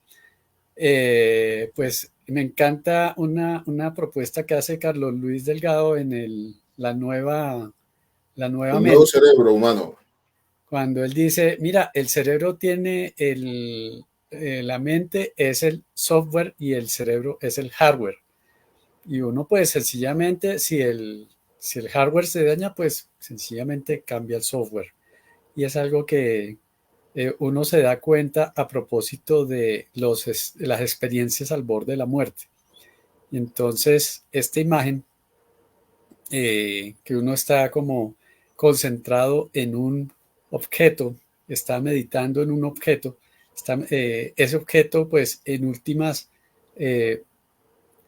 pues me encanta una propuesta que hace Carlos Luis Delgado en la nueva El nuevo mente, cerebro humano. cuando él dice, mira, el cerebro tiene la mente es el software y el cerebro es el hardware. Y uno pues sencillamente, si el hardware se daña, pues sencillamente cambia el software. Y es algo que uno se da cuenta a propósito de las experiencias al borde de la muerte. Y entonces, esta imagen, que uno está como concentrado en un objeto, está meditando en un objeto, ese objeto pues en últimas,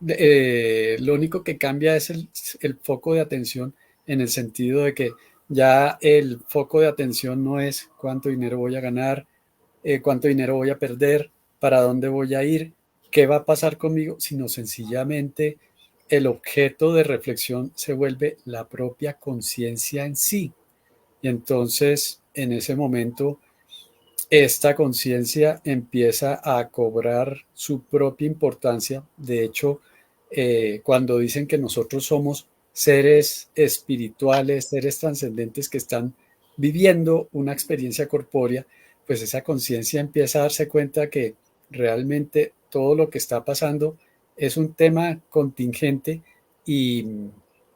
lo único que cambia es el foco de atención, en el sentido de que ya el foco de atención no es cuánto dinero voy a ganar, cuánto dinero voy a perder, para dónde voy a ir, qué va a pasar conmigo, sino sencillamente el objeto de reflexión se vuelve la propia conciencia en sí. Y entonces, en ese momento, esta conciencia empieza a cobrar su propia importancia. De hecho, cuando dicen que nosotros somos seres espirituales, seres trascendentes que están viviendo una experiencia corpórea, pues esa conciencia empieza a darse cuenta que realmente todo lo que está pasando es un tema contingente y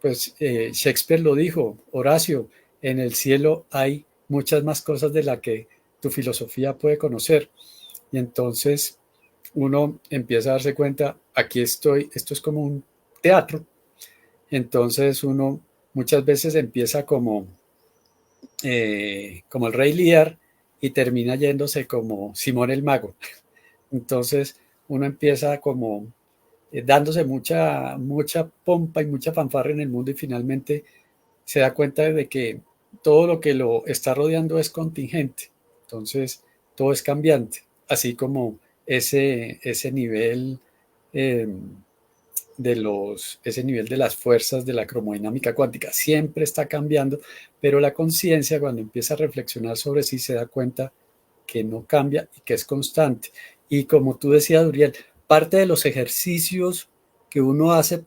pues Shakespeare lo dijo, Horacio, en el cielo hay muchas más cosas de las que tu filosofía puede conocer. Y entonces uno empieza a darse cuenta, aquí estoy, esto es como un teatro. Entonces uno muchas veces empieza como el Rey Lear y termina yéndose como Simón el Mago. Entonces uno empieza como dándose mucha pompa y mucha fanfarra en el mundo y finalmente se da cuenta de que todo lo que lo está rodeando es contingente. Entonces todo es cambiante, así como ese nivel eh, ese nivel de las fuerzas de la cromodinámica cuántica siempre está cambiando, pero la conciencia cuando empieza a reflexionar sobre sí se da cuenta que no cambia y que es constante. Y como tú decías, Uriel, parte de los ejercicios que uno hace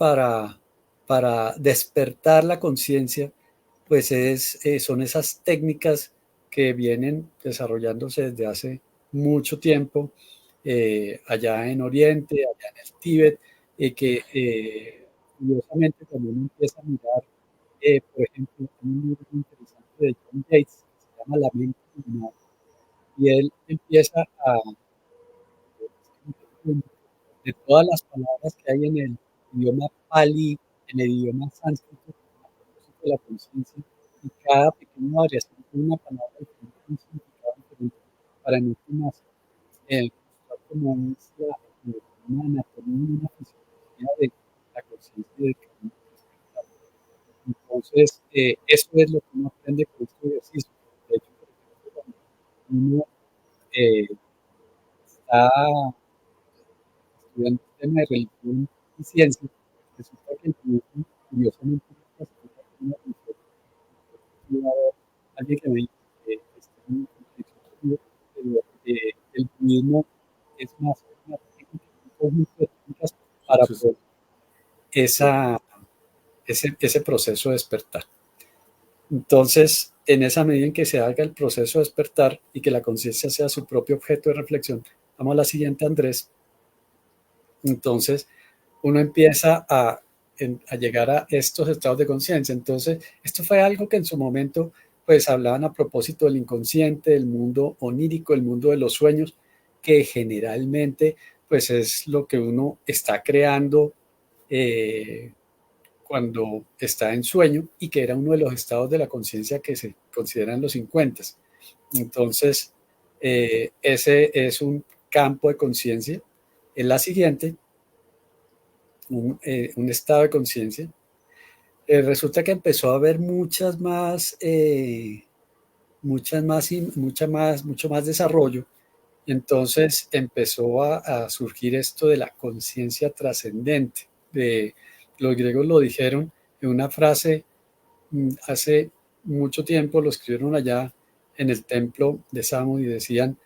para despertar la conciencia, pues son esas técnicas que vienen desarrollándose desde hace mucho tiempo, allá en Oriente, allá en el Tíbet, que curiosamente cuando uno empieza a mirar, por ejemplo, un libro muy interesante de John Yates, que se llama La mente criminal, y él empieza a de todas las palabras que hay en el idioma pali, en el idioma sánscrito, a propósito de la conciencia, y cada pequeña variación de una palabra diferente, un significado diferente, para en últimas mostrar cómo es una anatomía y una fisiología de la conciencia y del camino despertar. Entonces, eso es lo que uno aprende con este ejercicio. De hecho, por ejemplo, cuando uno eh, está estudiando el tema de religión y ciencia, resulta que el budismo, curiosamente, no clasifica como una religión. Iba a haber alguien que me dijo que está en un conflicto, pero el budismo es más una técnica, un conjunto de técnicas para Entonces, poder ese proceso de despertar. Entonces, en esa medida en que se haga el proceso de despertar y que la conciencia sea su propio objeto de reflexión, vamos a la siguiente, Andrés. Entonces, uno empieza a llegar a estos estados de conciencia. Entonces, esto fue algo que en su momento, pues hablaban a propósito del inconsciente, del mundo onírico, el mundo de los sueños, que generalmente, pues es lo que uno está creando cuando está en sueño y que era uno de los estados de la conciencia que se consideran los 50. Entonces, ese es un campo de conciencia. En la siguiente, un estado de conciencia, resulta que empezó a haber mucho más desarrollo. Y entonces empezó a surgir esto de la conciencia trascendente. Los griegos lo dijeron en una frase hace mucho tiempo, lo escribieron allá en el templo de Samos y decían,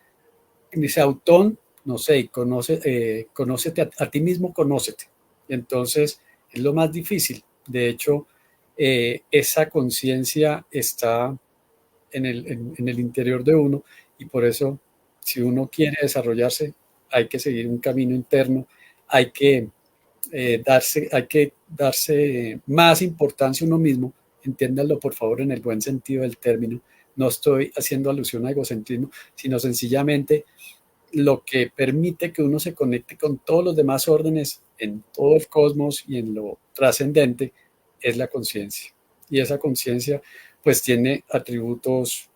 dice Autón, no sé, conócete a ti mismo, conócete. Entonces, es lo más difícil. De hecho, esa conciencia está en el interior de uno y por eso, si uno quiere desarrollarse, hay que seguir un camino interno, hay que, hay que darse más importancia a uno mismo. Entiéndanlo, por favor, en el buen sentido del término. No estoy haciendo alusión a egocentrismo, sino sencillamente lo que permite que uno se conecte con todos los demás órdenes en todo el cosmos y en lo trascendente es la conciencia. Y esa conciencia pues tiene atributos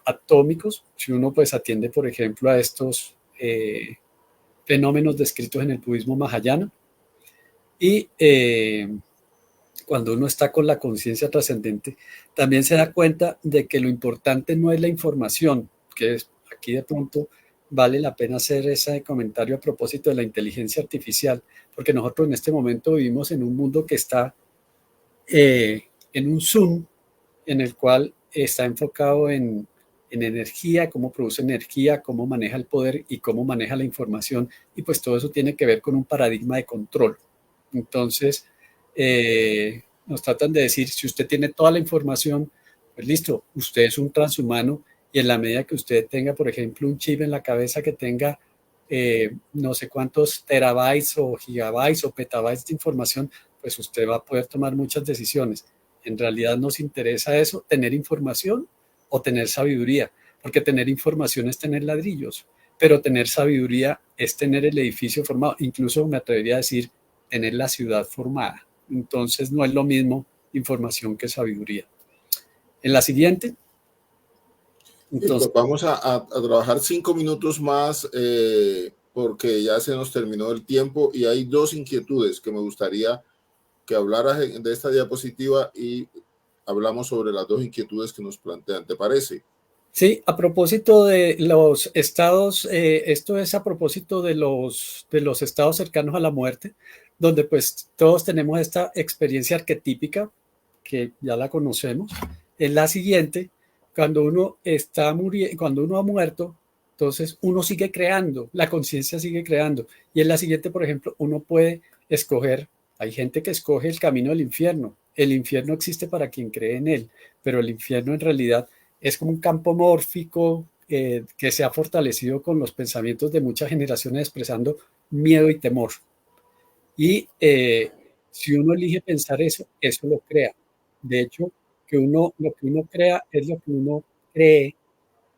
atómicos. Si uno pues atiende, por ejemplo, a estos fenómenos descritos en el budismo mahayana y cuando uno está con la conciencia trascendente, también se da cuenta de que lo importante no es la información, que es aquí de pronto vale la pena hacer ese comentario a propósito de la inteligencia artificial, porque nosotros en este momento vivimos en un mundo que está en un Zoom en el cual está enfocado en energía, cómo produce energía, cómo maneja el poder y cómo maneja la información, y pues todo eso tiene que ver con un paradigma de control. Entonces, nos tratan de decir, si usted tiene toda la información, pues listo, usted es un transhumano y en la medida que usted tenga, por ejemplo, un chip en la cabeza que tenga no sé cuántos terabytes o gigabytes o petabytes de información, pues usted va a poder tomar muchas decisiones. En realidad nos interesa eso, tener información o tener sabiduría, porque tener información es tener ladrillos, pero tener sabiduría es tener el edificio formado, incluso me atrevería a decir tener la ciudad formada. Entonces no es lo mismo información que sabiduría. En la siguiente. Entonces, vamos a trabajar 5 minutos más porque ya se nos terminó el tiempo y hay dos inquietudes que me gustaría que hablaras de esta diapositiva y hablamos sobre las dos inquietudes que nos plantean. ¿Te parece? Sí, a propósito de los estados, esto es a propósito de los estados cercanos a la muerte, donde pues todos tenemos esta experiencia arquetípica, que ya la conocemos. Es la siguiente, cuando uno está muriendo, cuando uno ha muerto, entonces uno sigue creando, la conciencia sigue creando. Y en la siguiente, por ejemplo, uno puede escoger Hay gente que escoge el camino del infierno. El infierno existe para quien cree en él, pero el infierno en realidad es como un campo mórfico que se ha fortalecido con los pensamientos de muchas generaciones expresando miedo y temor. Y si uno elige pensar eso, eso lo crea. De hecho, lo que uno crea es lo que uno cree,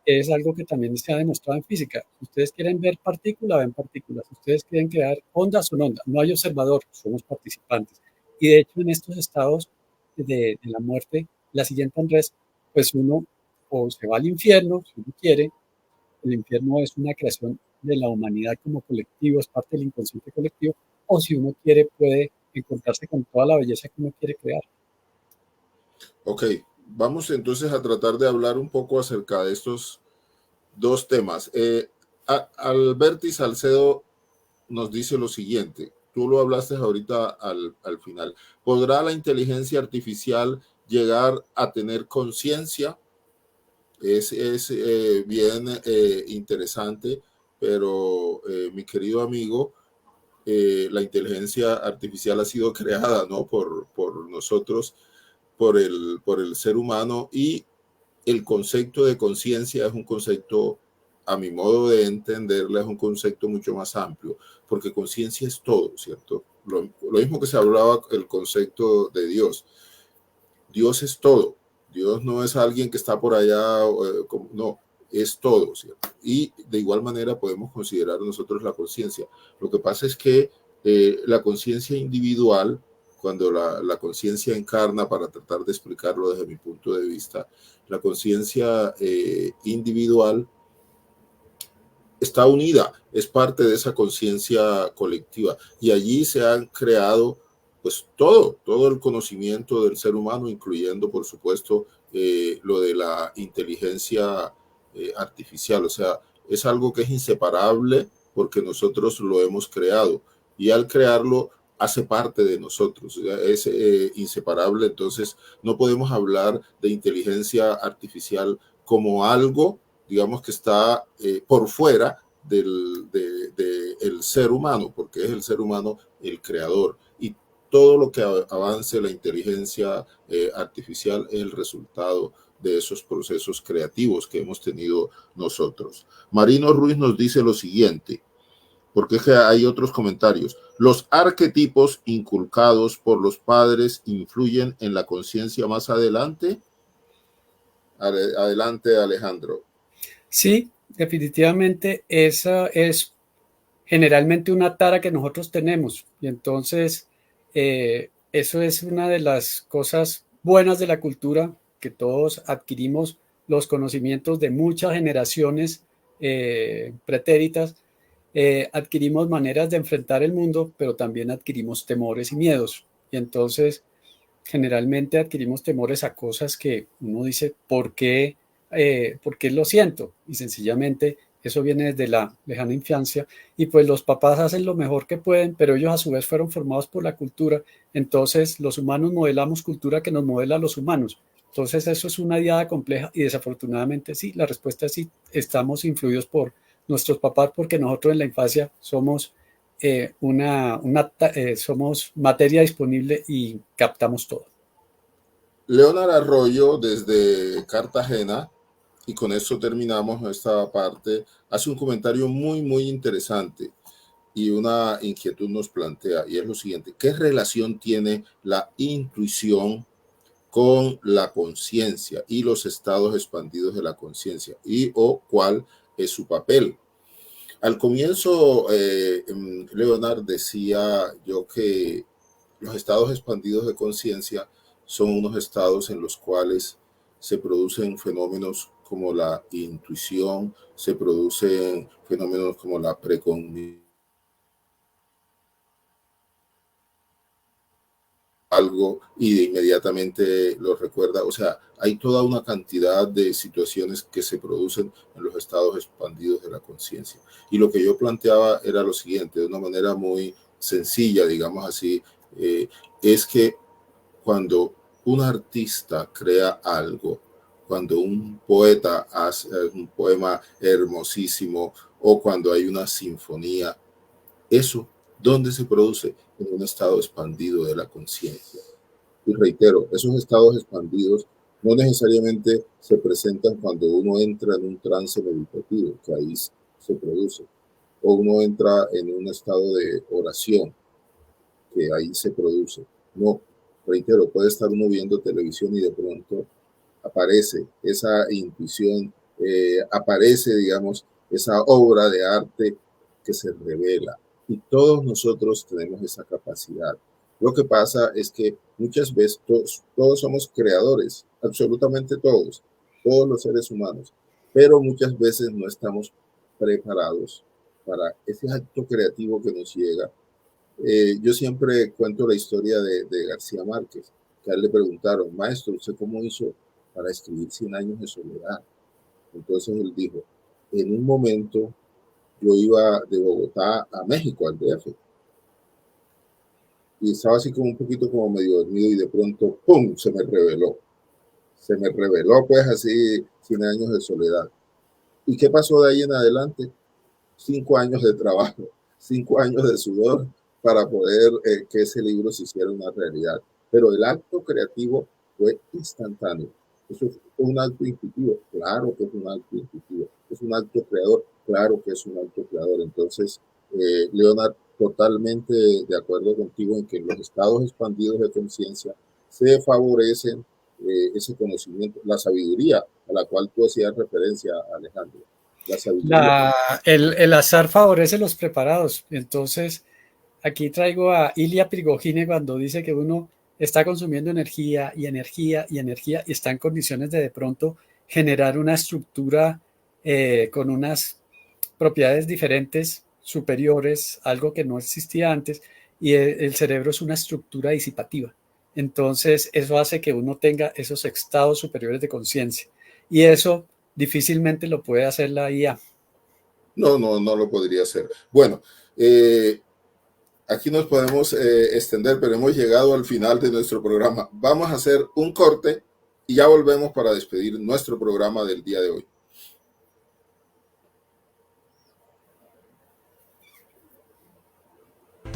es algo que también se ha demostrado en física. Si ustedes quieren ver partículas, ven partículas. Si ustedes quieren crear ondas, son ondas. No hay observador, somos participantes. Y de hecho, en estos estados de la muerte, la siguiente Andrés, pues uno o se va al infierno, si uno quiere. El infierno es una creación de la humanidad como colectivo, es parte del inconsciente colectivo, o si uno quiere, puede encontrarse con toda la belleza que uno quiere crear. Ok, vamos entonces a tratar de hablar un poco acerca de estos dos temas. Alberti Salcedo nos dice lo siguiente, tú lo hablaste ahorita al final. ¿Podrá la inteligencia artificial llegar a tener conciencia? Es bien interesante, pero mi querido amigo, la inteligencia artificial ha sido creada, ¿no? por nosotros, por el ser humano, y el concepto de conciencia es un concepto, a mi modo de entenderla, es un concepto mucho más amplio, porque conciencia es todo, ¿cierto? Lo mismo que se hablaba el concepto de Dios. Dios es todo. Dios no es alguien que está por allá, no, es todo, ¿cierto? Y de igual manera podemos considerar nosotros la conciencia. Lo que pasa es que la conciencia individual, cuando la conciencia encarna, para tratar de explicarlo desde mi punto de vista, la conciencia individual está unida, es parte de esa conciencia colectiva, y allí se han creado pues todo el conocimiento del ser humano, incluyendo por supuesto lo de la inteligencia artificial. O sea, es algo que es inseparable porque nosotros lo hemos creado, y al crearlo hace parte de nosotros, es inseparable. Entonces no podemos hablar de inteligencia artificial como algo, digamos, que está por fuera el ser humano, porque es el ser humano el creador, y todo lo que avance la inteligencia artificial es el resultado de esos procesos creativos que hemos tenido nosotros. Marino Ruiz nos dice lo siguiente, porque es que hay otros comentarios. Los arquetipos inculcados por los padres influyen en la conciencia más adelante. Adelante, Alejandro. Sí, definitivamente esa es generalmente una tara que nosotros tenemos. Y entonces, eso es una de las cosas buenas de la cultura, que todos adquirimos los conocimientos de muchas generaciones pretéritas, adquirimos maneras de enfrentar el mundo, pero también adquirimos temores y miedos. Y entonces, generalmente adquirimos temores a cosas que uno dice, ¿por qué lo siento? Y sencillamente eso viene desde la lejana infancia, y pues los papás hacen lo mejor que pueden, pero ellos a su vez fueron formados por la cultura. Entonces los humanos modelamos cultura que nos modela a los humanos. Entonces eso es una diada compleja, y desafortunadamente sí, la respuesta es sí, estamos influidos por nuestros papás, porque nosotros en la infancia somos somos materia disponible y captamos todo. Leonard Arroyo desde Cartagena, y con eso terminamos esta parte, hace un comentario muy interesante, y una inquietud nos plantea, y es lo siguiente: ¿qué relación tiene la intuición con la conciencia y los estados expandidos de la conciencia, y o cuál es su papel? Al comienzo, Leonard, decía yo que los estados expandidos de conciencia son unos estados en los cuales se producen fenómenos como la intuición, se producen fenómenos como la precognición, algo y de inmediatamente lo recuerda. O sea, hay toda una cantidad de situaciones que se producen en los estados expandidos de la conciencia. Y lo que yo planteaba era lo siguiente, de una manera muy sencilla, digamos así, es que cuando un artista crea algo, cuando un poeta hace un poema hermosísimo, o cuando hay una sinfonía, eso, ¿dónde se produce? en un estado expandido de la conciencia. Y reitero, esos estados expandidos no necesariamente se presentan cuando uno entra en un trance meditativo, que ahí se produce, o uno entra en un estado de oración, que ahí se produce. No, reitero, puede estar uno viendo televisión y de pronto aparece esa intuición, aparece, digamos, esa obra de arte que se revela. Y todos nosotros tenemos esa capacidad. Lo que pasa es que muchas veces todos somos creadores, absolutamente todos los seres humanos, pero muchas veces no estamos preparados para ese acto creativo que nos llega. Yo siempre cuento la historia de García Márquez, que a él le preguntaron, maestro, ¿usted cómo hizo para escribir 100 años de soledad? Entonces él dijo, en un momento yo iba de Bogotá a México, al DF, y estaba así como un poquito como medio dormido y de pronto, ¡pum!, se me reveló. Se me reveló pues así 100 años de soledad. ¿Y qué pasó de ahí en adelante? 5 años de trabajo, 5 años de sudor para poder que ese libro se hiciera una realidad. Pero el acto creativo fue instantáneo. Eso es un acto intuitivo, claro que es un acto intuitivo. Es un acto creador, claro que es un acto creador. Entonces, Leonard, totalmente de acuerdo contigo en que en los estados expandidos de conciencia se favorecen ese conocimiento, la sabiduría a la cual tú hacías referencia, Alejandro. La sabiduría. El azar favorece los preparados. Entonces, aquí traigo a Ilya Prigogine cuando dice que uno está consumiendo energía y energía y energía y está en condiciones de pronto generar una estructura con unas propiedades diferentes, superiores, algo que no existía antes, y el cerebro es una estructura disipativa. Entonces, eso hace que uno tenga esos estados superiores de conciencia. Y eso difícilmente lo puede hacer la IA. No lo podría hacer. Bueno, aquí nos podemos extender, pero hemos llegado al final de nuestro programa. Vamos a hacer un corte y ya volvemos para despedir nuestro programa del día de hoy.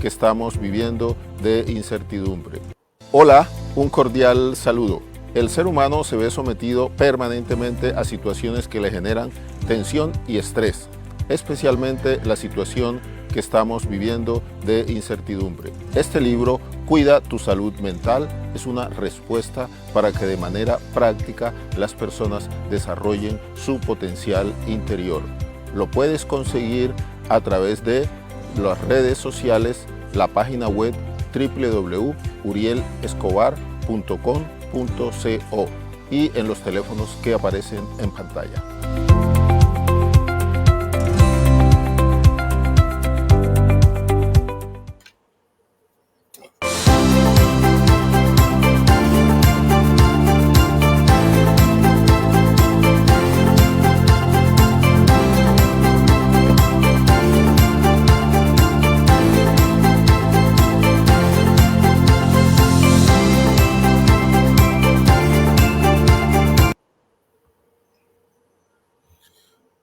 Que estamos viviendo de incertidumbre. Hola, un cordial saludo. El ser humano se ve sometido permanentemente a situaciones que le generan tensión y estrés, especialmente la situación que estamos viviendo de incertidumbre. Este libro, Cuida tu salud mental, es una respuesta para que de manera práctica las personas desarrollen su potencial interior. Lo puedes conseguir a través de las redes sociales, la página web www.urielescobar.com.co y en los teléfonos que aparecen en pantalla.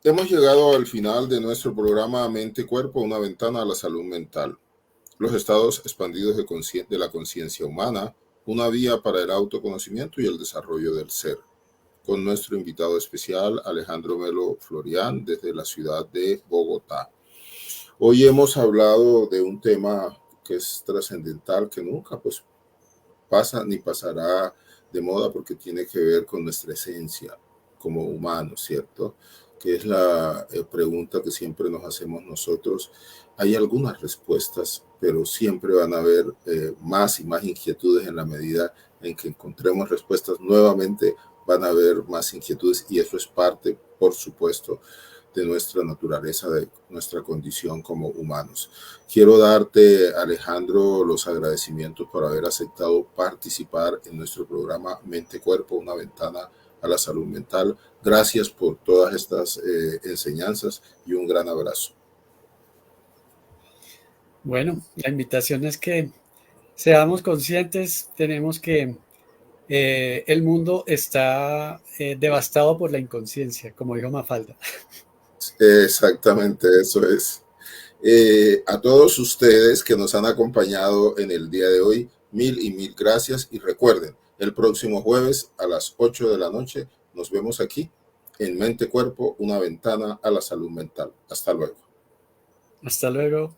Hemos llegado al final de nuestro programa Mente-Cuerpo, una ventana a la salud mental. Los estados expandidos de la conciencia humana, una vía para el autoconocimiento y el desarrollo del ser. Con nuestro invitado especial, Alejandro Melo Florián, desde la ciudad de Bogotá. Hoy hemos hablado de un tema que es trascendental, que nunca pues pasa ni pasará de moda porque tiene que ver con nuestra esencia como humanos, ¿cierto? Que es la pregunta que siempre nos hacemos nosotros. Hay algunas respuestas, pero siempre van a haber más y más inquietudes en la medida en que encontremos respuestas. Nuevamente van a haber más inquietudes y eso es parte, por supuesto, de nuestra naturaleza, de nuestra condición como humanos. Quiero darte, Alejandro, los agradecimientos por haber aceptado participar en nuestro programa Mente-Cuerpo, una ventana a la salud mental. Gracias por todas estas enseñanzas y un gran abrazo. Bueno, la invitación es que seamos conscientes, tenemos que el mundo está devastado por la inconsciencia, como dijo Mafalda. Exactamente, eso es. A todos ustedes que nos han acompañado en el día de hoy, mil y mil gracias. Y recuerden, el próximo jueves a las 8 de la noche nos vemos aquí en Mente Cuerpo, una ventana a la salud mental. Hasta luego. Hasta luego.